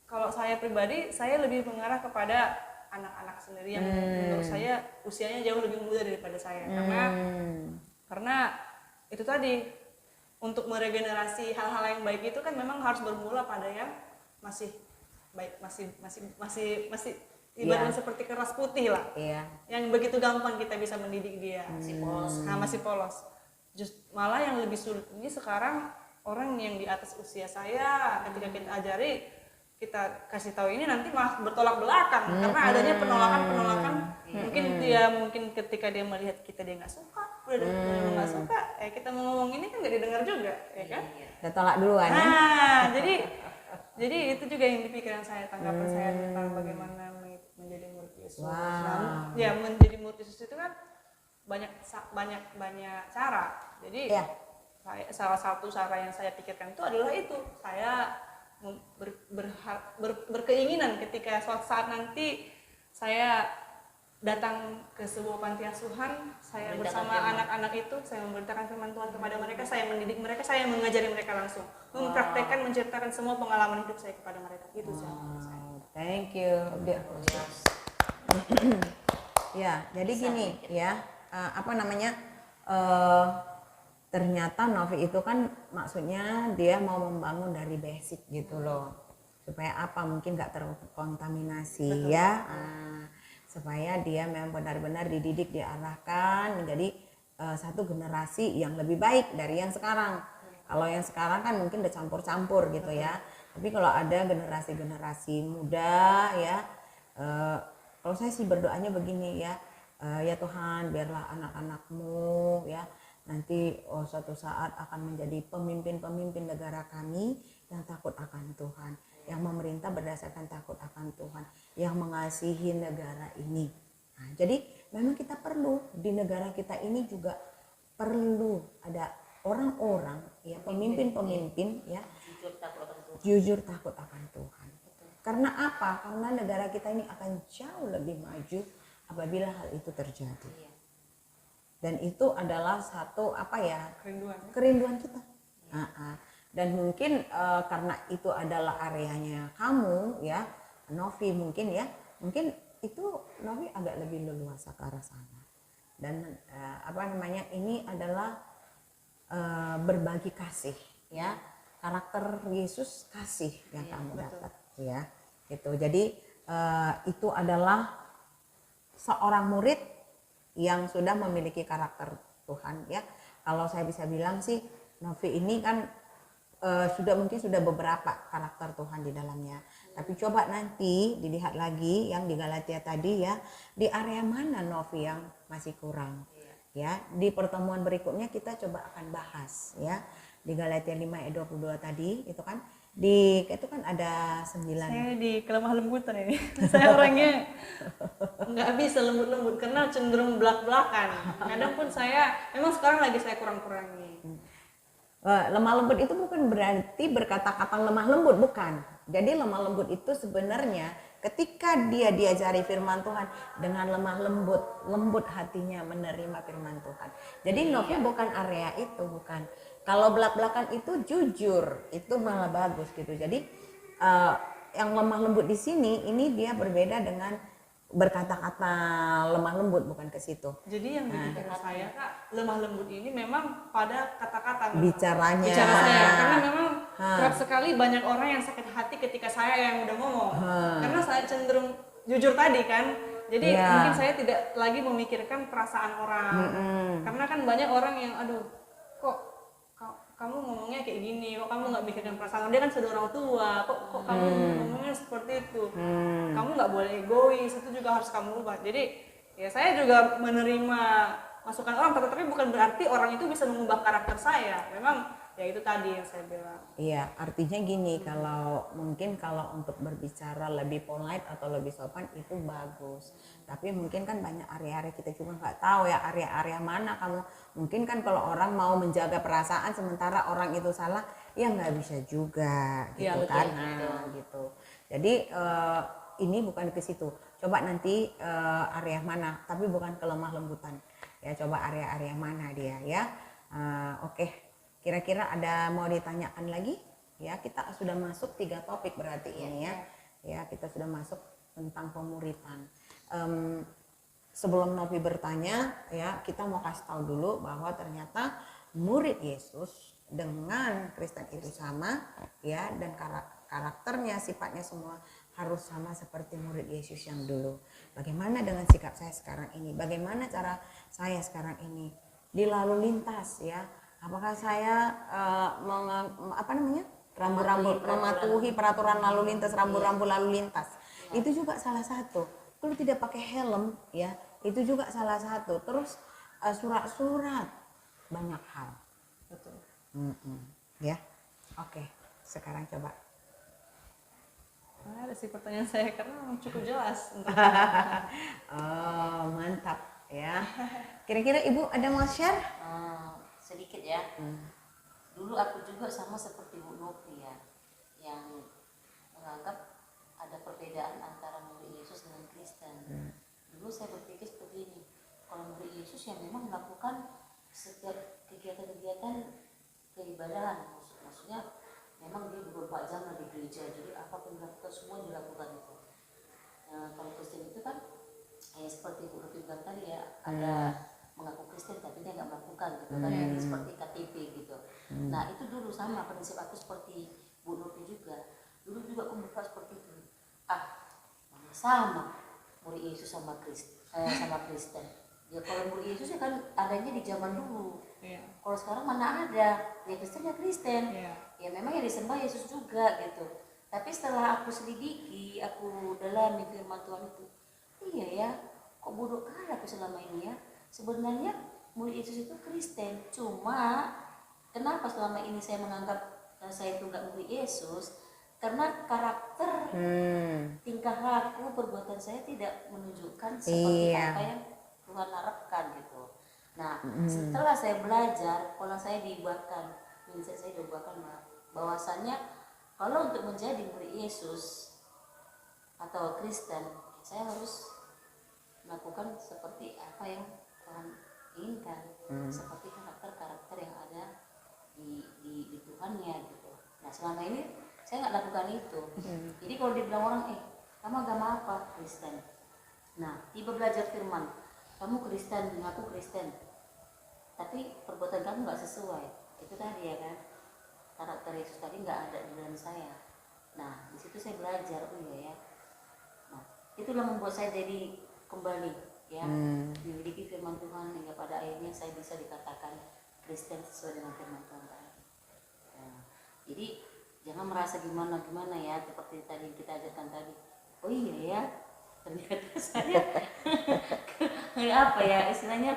kalau saya pribadi, saya lebih mengarah kepada anak-anak sendiri yang menurut saya usianya jauh lebih muda daripada saya. Karena itu tadi, untuk meregenerasi hal-hal yang baik itu kan memang harus bermula pada yang masih baik, masih ibaratnya seperti keras putih lah, yang begitu gampang kita bisa mendidik dia, masih polos. Malah yang lebih sulit ini sekarang orang yang di atas usia saya, ketika kita ajari, kita kasih tahu ini nanti malah bertolak belakang karena adanya penolakan mungkin ketika dia melihat kita dia nggak suka udah nggak suka kita mau ngomong ini kan nggak didengar juga ya kan Udah tolak duluan ya. Jadi itu juga yang dipikiran saya, tanggapan saya tentang bagaimana menjadi murid Yesus. Nah, ya menjadi murid Yesus itu kan banyak cara. Jadi salah satu cara yang saya pikirkan itu adalah itu. Saya berkeinginan ketika suatu saat nanti saya datang ke sebuah panti asuhan, saya bersama anak-anak itu, saya memberitakan firman Tuhan kepada mereka, saya mendidik mereka, saya mengajari mereka langsung, mempraktekkan, menceritakan semua pengalaman hidup saya kepada mereka. Itu sih. Thank you. Ya, jadi gini ya, ternyata Novi itu kan maksudnya dia mau membangun dari basic gitu loh, supaya apa mungkin nggak terkontaminasi. Betul. Ya. Supaya dia memang benar-benar dididik, diarahkan menjadi satu generasi yang lebih baik dari yang sekarang. Kalau yang sekarang kan mungkin udah campur-campur gitu ya. Tapi kalau ada generasi-generasi muda ya, kalau saya sih berdoanya begini ya, ya Tuhan biarlah anak-anakmu ya nanti suatu saat akan menjadi pemimpin-pemimpin negara kami yang takut akan Tuhan, yang memerintah berdasarkan takut akan Tuhan, yang mengasihi negara ini. Nah, jadi memang kita perlu di negara kita ini juga perlu ada orang-orang ya, pemimpin-pemimpin ya jujur takut akan Tuhan. Karena apa? Karena negara kita ini akan jauh lebih maju apabila hal itu terjadi. Dan itu adalah satu kerinduan kita. Dan mungkin karena itu adalah areanya kamu ya, Novi mungkin itu Novi agak lebih leluasa ke arah sana. Dan ini adalah berbagi kasih ya, karakter Yesus kasih yang kamu dapat ya, gitu. Jadi itu adalah seorang murid yang sudah memiliki karakter Tuhan ya. Kalau saya bisa bilang sih Novi ini kan sudah beberapa karakter Tuhan di dalamnya. Tapi coba nanti dilihat lagi yang di Galatia tadi ya, di area mana Novi yang masih kurang. Ya, di pertemuan berikutnya kita coba akan bahas ya. Di Galatia 5 ayat 22 tadi itu kan itu kan ada 9. Saya di kelemah lembutan ini. Saya orangnya nggak bisa lembut-lembut karena cenderung belak-belakan. Kadang pun memang sekarang lagi saya kurang-kurangi. Lemah lembut itu bukan berarti berkata-kata lemah lembut, bukan. Jadi lemah lembut itu sebenarnya ketika dia diajari firman Tuhan dengan lemah lembut hatinya menerima firman Tuhan. Jadi Novi bukan area itu, bukan. Kalau belak-belakan itu jujur, itu malah bagus gitu. Jadi yang lemah lembut di sini ini dia berbeda dengan berkata-kata lemah lembut, bukan ke situ. Jadi yang dipikirin saya Kak, lemah lembut ini memang pada kata-kata bicara saya, karena memang kerap sekali banyak orang yang sakit hati ketika saya yang udah ngomong. Karena saya cenderung jujur tadi kan. Jadi mungkin saya tidak lagi memikirkan perasaan orang. Karena kan banyak orang yang kok kamu ngomongnya kayak gini, kok kamu nggak mikirkan perasaan dia kan sudah orang tua, kok kamu ngomongnya seperti itu, kamu nggak boleh egois, itu juga harus kamu ubah. Jadi ya saya juga menerima masukan orang, tapi bukan berarti orang itu bisa mengubah karakter saya. Memang ya itu tadi yang saya bilang. Iya, artinya gini, kalau untuk berbicara lebih polite atau lebih sopan itu bagus. Tapi mungkin kan banyak area-area kita juga nggak tahu ya area-area mana kamu. Mungkin kan kalau orang mau menjaga perasaan sementara orang itu salah, ya nggak bisa juga gitu kan. Gitu. Jadi ini bukan ke situ. Coba nanti area mana, tapi bukan kelemah lembutan. Ya coba area-area mana dia ya. Oke. Kira-kira ada mau ditanyakan lagi? Ya, kita sudah masuk 3 topik berarti ini ya. Ya, kita sudah masuk tentang pemuritan. Sebelum Novi bertanya, ya kita mau kasih tahu dulu bahwa ternyata murid Yesus dengan Kristen itu sama, ya, dan karakternya, sifatnya semua harus sama seperti murid Yesus yang dulu. Bagaimana dengan sikap saya sekarang ini? Bagaimana cara saya sekarang ini di lalu lintas ya? Apakah saya rambu-rambu, mematuhi peraturan lalu lintas, rambu-rambu lalu lintas. Itu juga salah satu. Kalau tidak pakai helm ya, itu juga salah satu. Terus surat-surat, banyak hal. Betul. Ya, oke. Sekarang coba. Ada sih pertanyaan saya karena memang cukup jelas. Oh, mantap ya. Kira-kira Ibu ada mau share? Sedikit ya. Dulu aku juga sama seperti Bu Novi ya, yang menganggap ada perbedaan antara murid Yesus dengan Kristen. Dulu saya berpikir seperti ini, kalau murid Yesus yang memang melakukan setiap kegiatan-kegiatan keibadahan, maksudnya memang dia 24 jam di gereja, jadi apapun dilakukan semua dilakukan itu. Kalau Kristen itu kan seperti Bu Novi bilang tadi ya, ada mengaku Kristen tapi dia nggak melakukan gitu kan, jadi seperti KTP gitu. Nah itu dulu sama prinsip aku seperti Bu Novi juga. Dulu juga aku berpikir seperti itu. Sama murid Yesus sama Kristen. Ya kalau murid Yesus ya kan adanya di zaman dulu. Kalau sekarang mana ada? Ya Kristen ya Kristen. Ya memang yang disembah Yesus juga gitu. Tapi setelah aku selidiki, aku dalami firman Tuhan itu, iya ya, kok bodoh kali aku selama ini ya. Sebenarnya murid Yesus itu Kristen, cuma kenapa selama ini saya menganggap saya itu nggak murid Yesus? Karena karakter, tingkah laku, perbuatan saya tidak menunjukkan seperti apa yang Tuhan harapkan gitu. Nah, setelah saya belajar, kalau saya diubahkan, mindset saya diubahkan bahwasannya kalau untuk menjadi murid Yesus atau Kristen, saya harus melakukan seperti apa yang Tuhan inginkan, seperti karakter-karakter yang ada di Tuhannya gitu. Nah selama ini saya nggak lakukan itu. Jadi kalau dibilang orang, kamu agama apa? Kristen. Nah tiba belajar firman, kamu Kristen, mengaku Kristen, tapi perbuatan kamu nggak sesuai. Itu tadi ya kan, karakter Yesus tadi nggak ada di dalam saya. Nah di situ saya belajar, oh iya ya. Nah itulah membuat saya jadi kembali ya, memiliki firman Tuhan hingga pada akhirnya saya bisa dikatakan Kristen sesuai dengan firman Tuhan tadi. Nah, jadi jangan merasa gimana ya, seperti tadi kita ajarkan tadi. Oh iya ya, ternyata saya apa ya istilahnya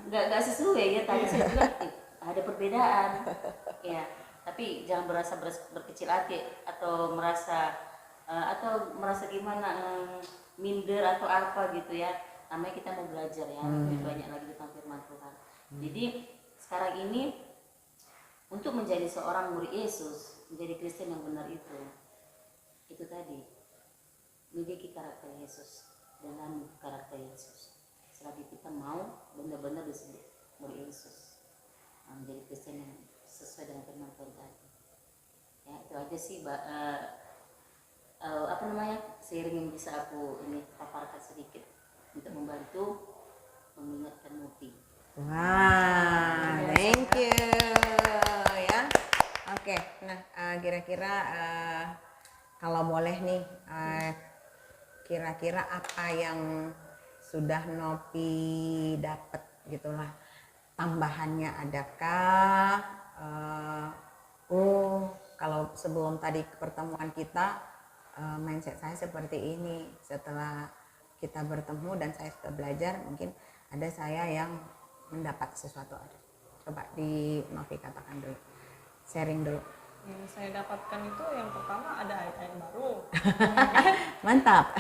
nggak sesuai ya, tadi saya bilang ada perbedaan ya. Tapi jangan berkecil hati atau merasa gimana minder atau apa gitu ya. Namanya kita mau belajar ya, lebih banyak lagi tentang firman Tuhan. Jadi sekarang ini untuk menjadi seorang murid Yesus, menjadi Kristen yang benar itu tadi memiliki karakter Yesus, dengan karakter Yesus. Selagi kita mau benar-benar disebut murid Yesus, menjadi Kristen yang sesuai dengan firman Tuhan tadi. Ya itu aja sih, seiring yang bisa aku ini paparkan sedikit untuk membantu mengingatkan Muti. Wah, thank you ya. Oke, nah kira-kira kalau boleh nih, kira-kira apa yang sudah Novi dapat gitulah, tambahannya adakah? Kalau sebelum tadi pertemuan kita, mindset saya seperti ini. Setelah kita bertemu dan saya sudah belajar, mungkin ada saya yang mendapat sesuatu. Coba di Novi katakan dulu, sharing dulu. Yang saya dapatkan itu yang pertama ada ayat-ayat baru. Mantap.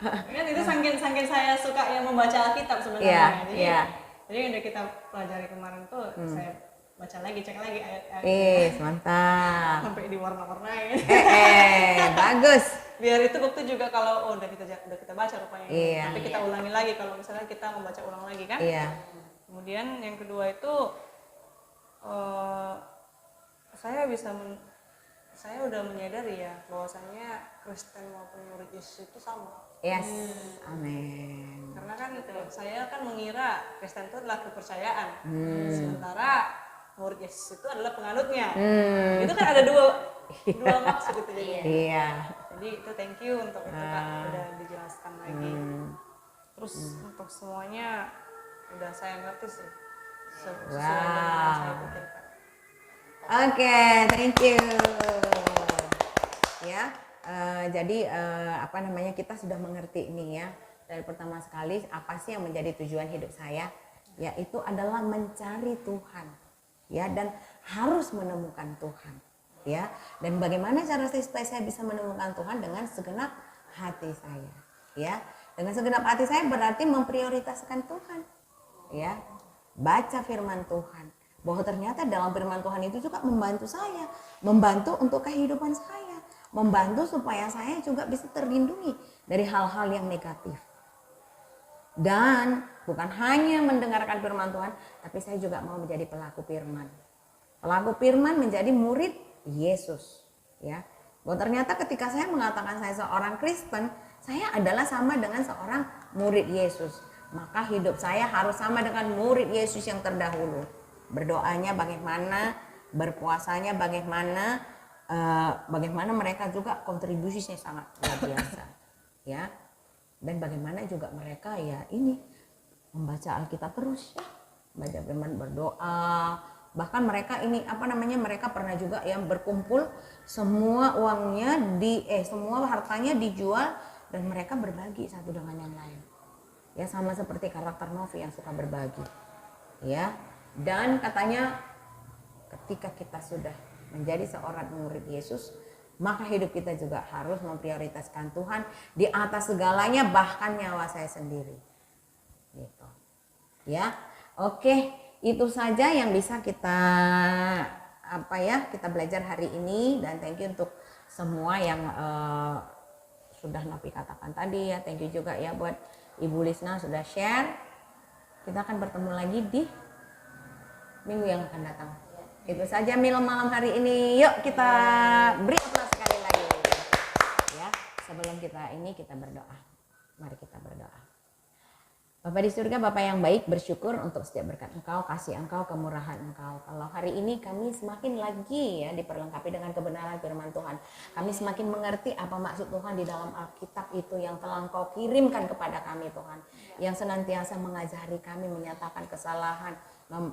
Kan itu saking saya suka yang membaca Alkitab sebenarnya. Jadi yang udah kita pelajari kemarin tuh saya baca lagi, cek lagi ayat-ayat. Mantap. Sampai diwarna-warnain. Bagus. Biar itu bukti juga kalau udah kita baca rupanya. Tapi kita ulangi lagi kalau misalnya kita membaca ulang lagi kan. Kemudian yang kedua itu saya udah menyadari ya bahwasanya Kristen maupun murid Yesus itu sama. Yes, amin. Karena kan saya kan mengira Kristen itu adalah kepercayaan, sementara murid Yesus itu adalah penganutnya. Itu kan ada dua maksud gitu jadi. Jadi itu thank you untuk itu Kak, udah dijelaskan lagi. Terus untuk semuanya udah saya ngerti sih. Sesuai dengan yang saya pikirkan. Oke, thank you. Ya, jadi apa namanya, kita sudah mengerti ini ya. Dari pertama sekali apa sih yang menjadi tujuan hidup saya? Yaitu adalah mencari Tuhan, ya, dan harus menemukan Tuhan, ya. Dan bagaimana cara supaya saya bisa menemukan Tuhan? Dengan segenap hati saya, ya. Dengan segenap hati saya berarti memprioritaskan Tuhan, ya. Baca firman Tuhan, bahwa ternyata dalam firman Tuhan itu juga membantu saya, membantu untuk kehidupan saya, membantu supaya saya juga bisa terlindungi dari hal-hal yang negatif. Dan bukan hanya mendengarkan firman Tuhan, tapi saya juga mau menjadi pelaku firman. Pelaku firman menjadi murid Yesus, ya. Bahwa ternyata ketika saya mengatakan saya seorang Kristen, saya adalah sama dengan seorang murid Yesus. Maka hidup saya harus sama dengan murid Yesus yang terdahulu. Berdoanya bagaimana, berpuasanya bagaimana, bagaimana mereka juga kontribusinya sangat luar biasa, ya. Dan bagaimana juga mereka ya ini membaca Alkitab terus, ya, baca firman, berdoa. Bahkan mereka ini apa namanya, mereka pernah juga yang berkumpul semua uangnya semua hartanya dijual dan mereka berbagi satu dengan yang lain. Ya, sama seperti karakter Novi yang suka berbagi, ya. Dan katanya ketika kita sudah menjadi seorang murid Yesus, maka hidup kita juga harus memprioritaskan Tuhan di atas segalanya, bahkan nyawa saya sendiri. Gitu. Ya. Oke, itu saja yang bisa kita kita belajar hari ini, dan thank you untuk semua yang sudah Novi katakan tadi ya. Thank you juga ya buat Ibu Lisna sudah share. Kita akan bertemu lagi di minggu yang akan datang. Itu saja malam hari ini. Yuk kita beri aplaus sekali lagi. Ya, sebelum kita berdoa. Mari kita berdoa. Bapa di surga, Bapa yang baik, bersyukur untuk setiap berkat Engkau, kasih Engkau, kemurahan Engkau. Kalau hari ini kami semakin lagi ya diperlengkapi dengan kebenaran firman Tuhan. Kami semakin mengerti apa maksud Tuhan di dalam Alkitab itu yang telah Engkau kirimkan kepada kami Tuhan. Yang senantiasa mengajari kami, menyatakan kesalahan,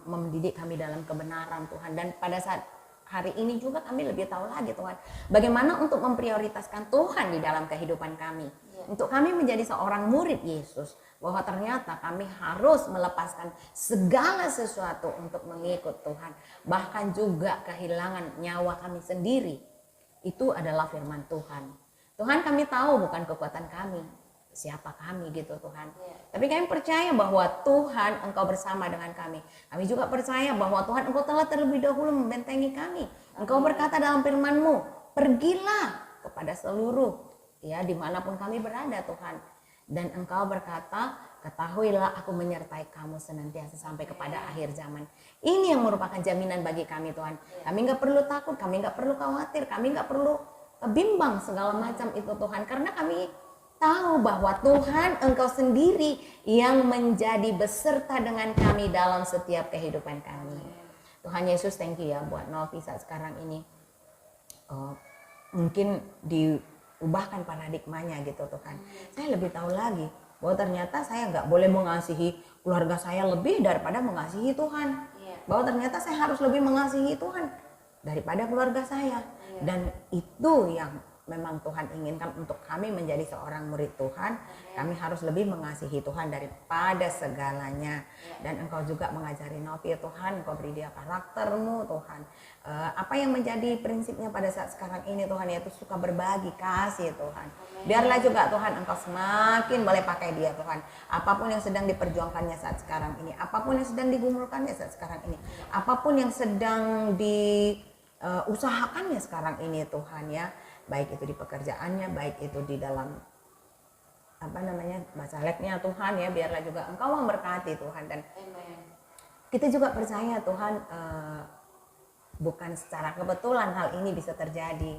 mendidik kami dalam kebenaran Tuhan. Dan pada saat hari ini juga kami lebih tahu lagi Tuhan, bagaimana untuk memprioritaskan Tuhan di dalam kehidupan kami. Untuk kami menjadi seorang murid Yesus, bahwa ternyata kami harus melepaskan segala sesuatu untuk mengikut Tuhan. Bahkan juga kehilangan nyawa kami sendiri. Itu adalah firman Tuhan. Tuhan, kami tahu bukan kekuatan kami, siapa kami gitu Tuhan. Tapi kami percaya bahwa Tuhan Engkau bersama dengan kami. Kami juga percaya bahwa Tuhan Engkau telah terlebih dahulu membentengi kami. Engkau berkata dalam firman-Mu, pergilah kepada seluruh dimanapun kami berada Tuhan. Dan Engkau berkata, ketahuilah aku menyertai kamu senantiasa sampai kepada akhir zaman. Ini yang merupakan jaminan bagi kami Tuhan. Kami nggak perlu takut, kami nggak perlu khawatir, kami nggak perlu bimbang segala macam itu Tuhan. Karena kami tahu bahwa Tuhan Engkau sendiri yang menjadi beserta dengan kami dalam setiap kehidupan kami. Tuhan Yesus, thank you ya buat Novi saat sekarang ini. Mungkin diubahkan paradigmanya gitu Tuhan. Saya lebih tahu lagi bahwa ternyata saya nggak boleh mengasihi keluarga saya lebih daripada mengasihi Tuhan. Bahwa ternyata saya harus lebih mengasihi Tuhan daripada keluarga saya. Dan itu yang memang Tuhan inginkan untuk kami menjadi seorang murid Tuhan. Kami harus lebih mengasihi Tuhan daripada segalanya. Dan Engkau juga mengajari Novi Tuhan, Engkau beri dia karakter-Mu Tuhan. Apa yang menjadi prinsipnya pada saat sekarang ini Tuhan, yaitu suka berbagi kasih Tuhan. Biarlah juga Tuhan Engkau semakin boleh pakai dia Tuhan. Apapun yang sedang diperjuangkannya saat sekarang ini, apapun yang sedang digumulkannya saat sekarang ini, apapun yang sedang diusahakannya sekarang ini Tuhan ya. Baik itu di pekerjaannya, baik itu di dalam bacaleknya Tuhan ya, biarlah juga Engkau memberkati Tuhan. Dan kita juga percaya Tuhan, bukan secara kebetulan hal ini bisa terjadi.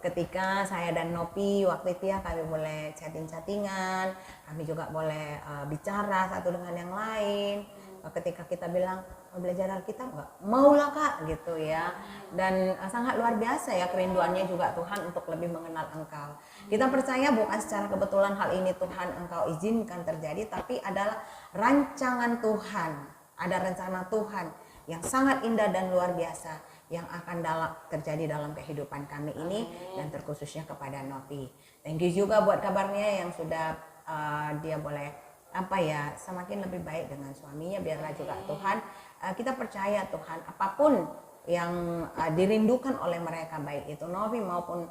Ketika saya dan Novi waktu itu ya, kami boleh chatting-chattingan, kami juga boleh bicara satu dengan yang lain. Ketika kita bilang mau belajar Alkitab nggak? Maulah Kak gitu ya. Dan sangat luar biasa ya kerinduannya juga Tuhan untuk lebih mengenal Engkau. Kita percaya bukan secara kebetulan hal ini Tuhan Engkau izinkan terjadi, tapi adalah rancangan Tuhan. Ada rencana Tuhan yang sangat indah dan luar biasa, yang akan terjadi dalam kehidupan kami ini dan terkhususnya kepada Novi. Thank you juga buat kabarnya yang sudah dia boleh semakin lebih baik dengan suaminya. Biarlah juga Tuhan, kita percaya Tuhan, apapun yang dirindukan oleh mereka, baik itu Novi maupun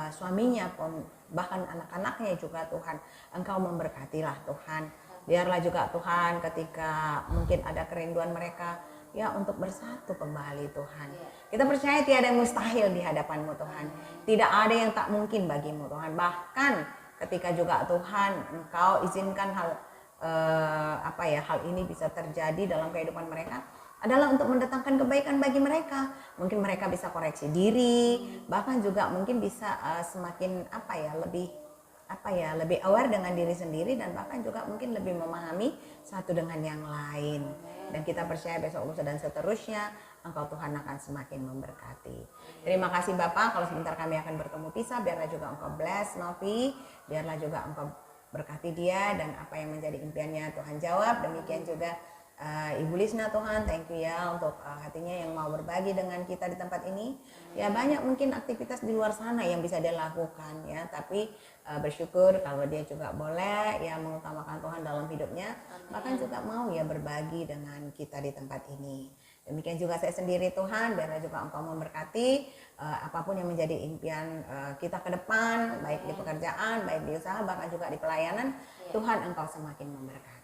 suaminya pun, bahkan anak-anaknya juga Tuhan, Engkau memberkatilah Tuhan. Biarlah juga Tuhan ketika mungkin ada kerinduan mereka ya untuk bersatu kembali Tuhan. Kita percaya tiada yang mustahil di hadapan-Mu Tuhan. Tidak ada yang tak mungkin bagi-Mu Tuhan. Bahkan ketika juga Tuhan Engkau izinkan hal ini bisa terjadi dalam kehidupan mereka, adalah untuk mendatangkan kebaikan bagi mereka. Mungkin mereka bisa koreksi diri, bahkan juga mungkin bisa semakin lebih aware dengan diri sendiri, dan bahkan juga mungkin lebih memahami satu dengan yang lain. Dan kita percaya besok lusa dan seterusnya Engkau Tuhan akan semakin memberkati. Terima kasih Bapak, kalau sebentar kami akan bertemu pisah, biarlah juga Engkau bless Novi, biarlah juga Engkau berkati dia, dan apa yang menjadi impiannya Tuhan jawab. Demikian juga Ibu Lisna Tuhan, thank you ya untuk hatinya yang mau berbagi dengan kita di tempat ini. Ya banyak mungkin aktivitas di luar sana yang bisa dia lakukan ya, tapi bersyukur kalau dia juga boleh ya mengutamakan Tuhan dalam hidupnya, bahkan juga mau ya berbagi dengan kita di tempat ini. Demikian juga saya sendiri Tuhan, biarlah juga Engkau memberkati apapun yang menjadi impian kita ke depan, baik di pekerjaan, baik di usaha, bahkan juga di pelayanan. Tuhan Engkau semakin memberkati.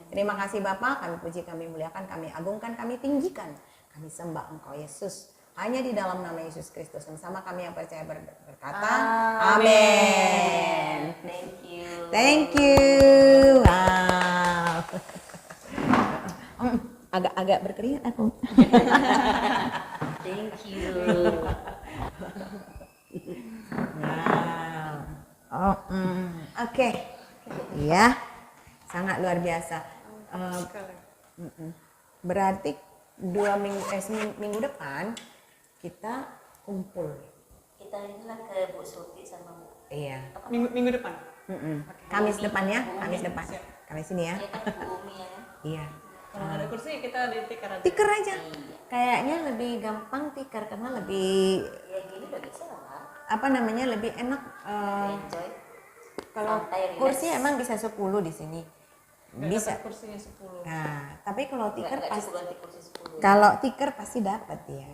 Terima kasih Bapak, kami puji, kami muliakan, kami agungkan, kami tinggikan, kami sembah Engkau Yesus. Hanya di dalam nama Yesus Kristus, sama kami yang percaya berkata, amin. Thank you. Thank you. Wow. Agak berkeringat aku. Thank you. Wow. Oke. Ya, sangat luar biasa. Berarti minggu depan kita kumpul. Kita bilang ke Bu Surti sama Bu. Iya. Minggu depan. Kamis depan ya, Kamis depan. Kamis sini ya. Iya kan Bu Umi ya kan? Iya. Kalau nggak ada kursi kita di tikar aja. Tikar aja. Kayaknya lebih gampang tikar karena lebih Ya gini udah bisa lah. lebih enak. Enjoy. Kalau Santai, relax. kursi emang bisa 10 di sini. Bisa. Dapat kursinya 10. Nah, tapi kalau tikar Nggak pasti cukup ganti kursi 10. kalau tikar pasti dapat ya.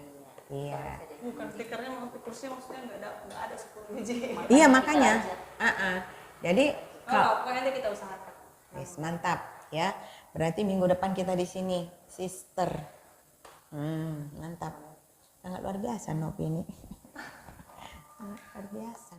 Iya. Bukan stikernya, kursi maksudnya nggak ada 10 biji. Iya makanya. Jadi Pokoknya nanti kita usahakan. Yes, mantap ya. Berarti minggu depan kita di sini, sister. Mantap. Sangat luar biasa Novi ini. Sangat luar biasa.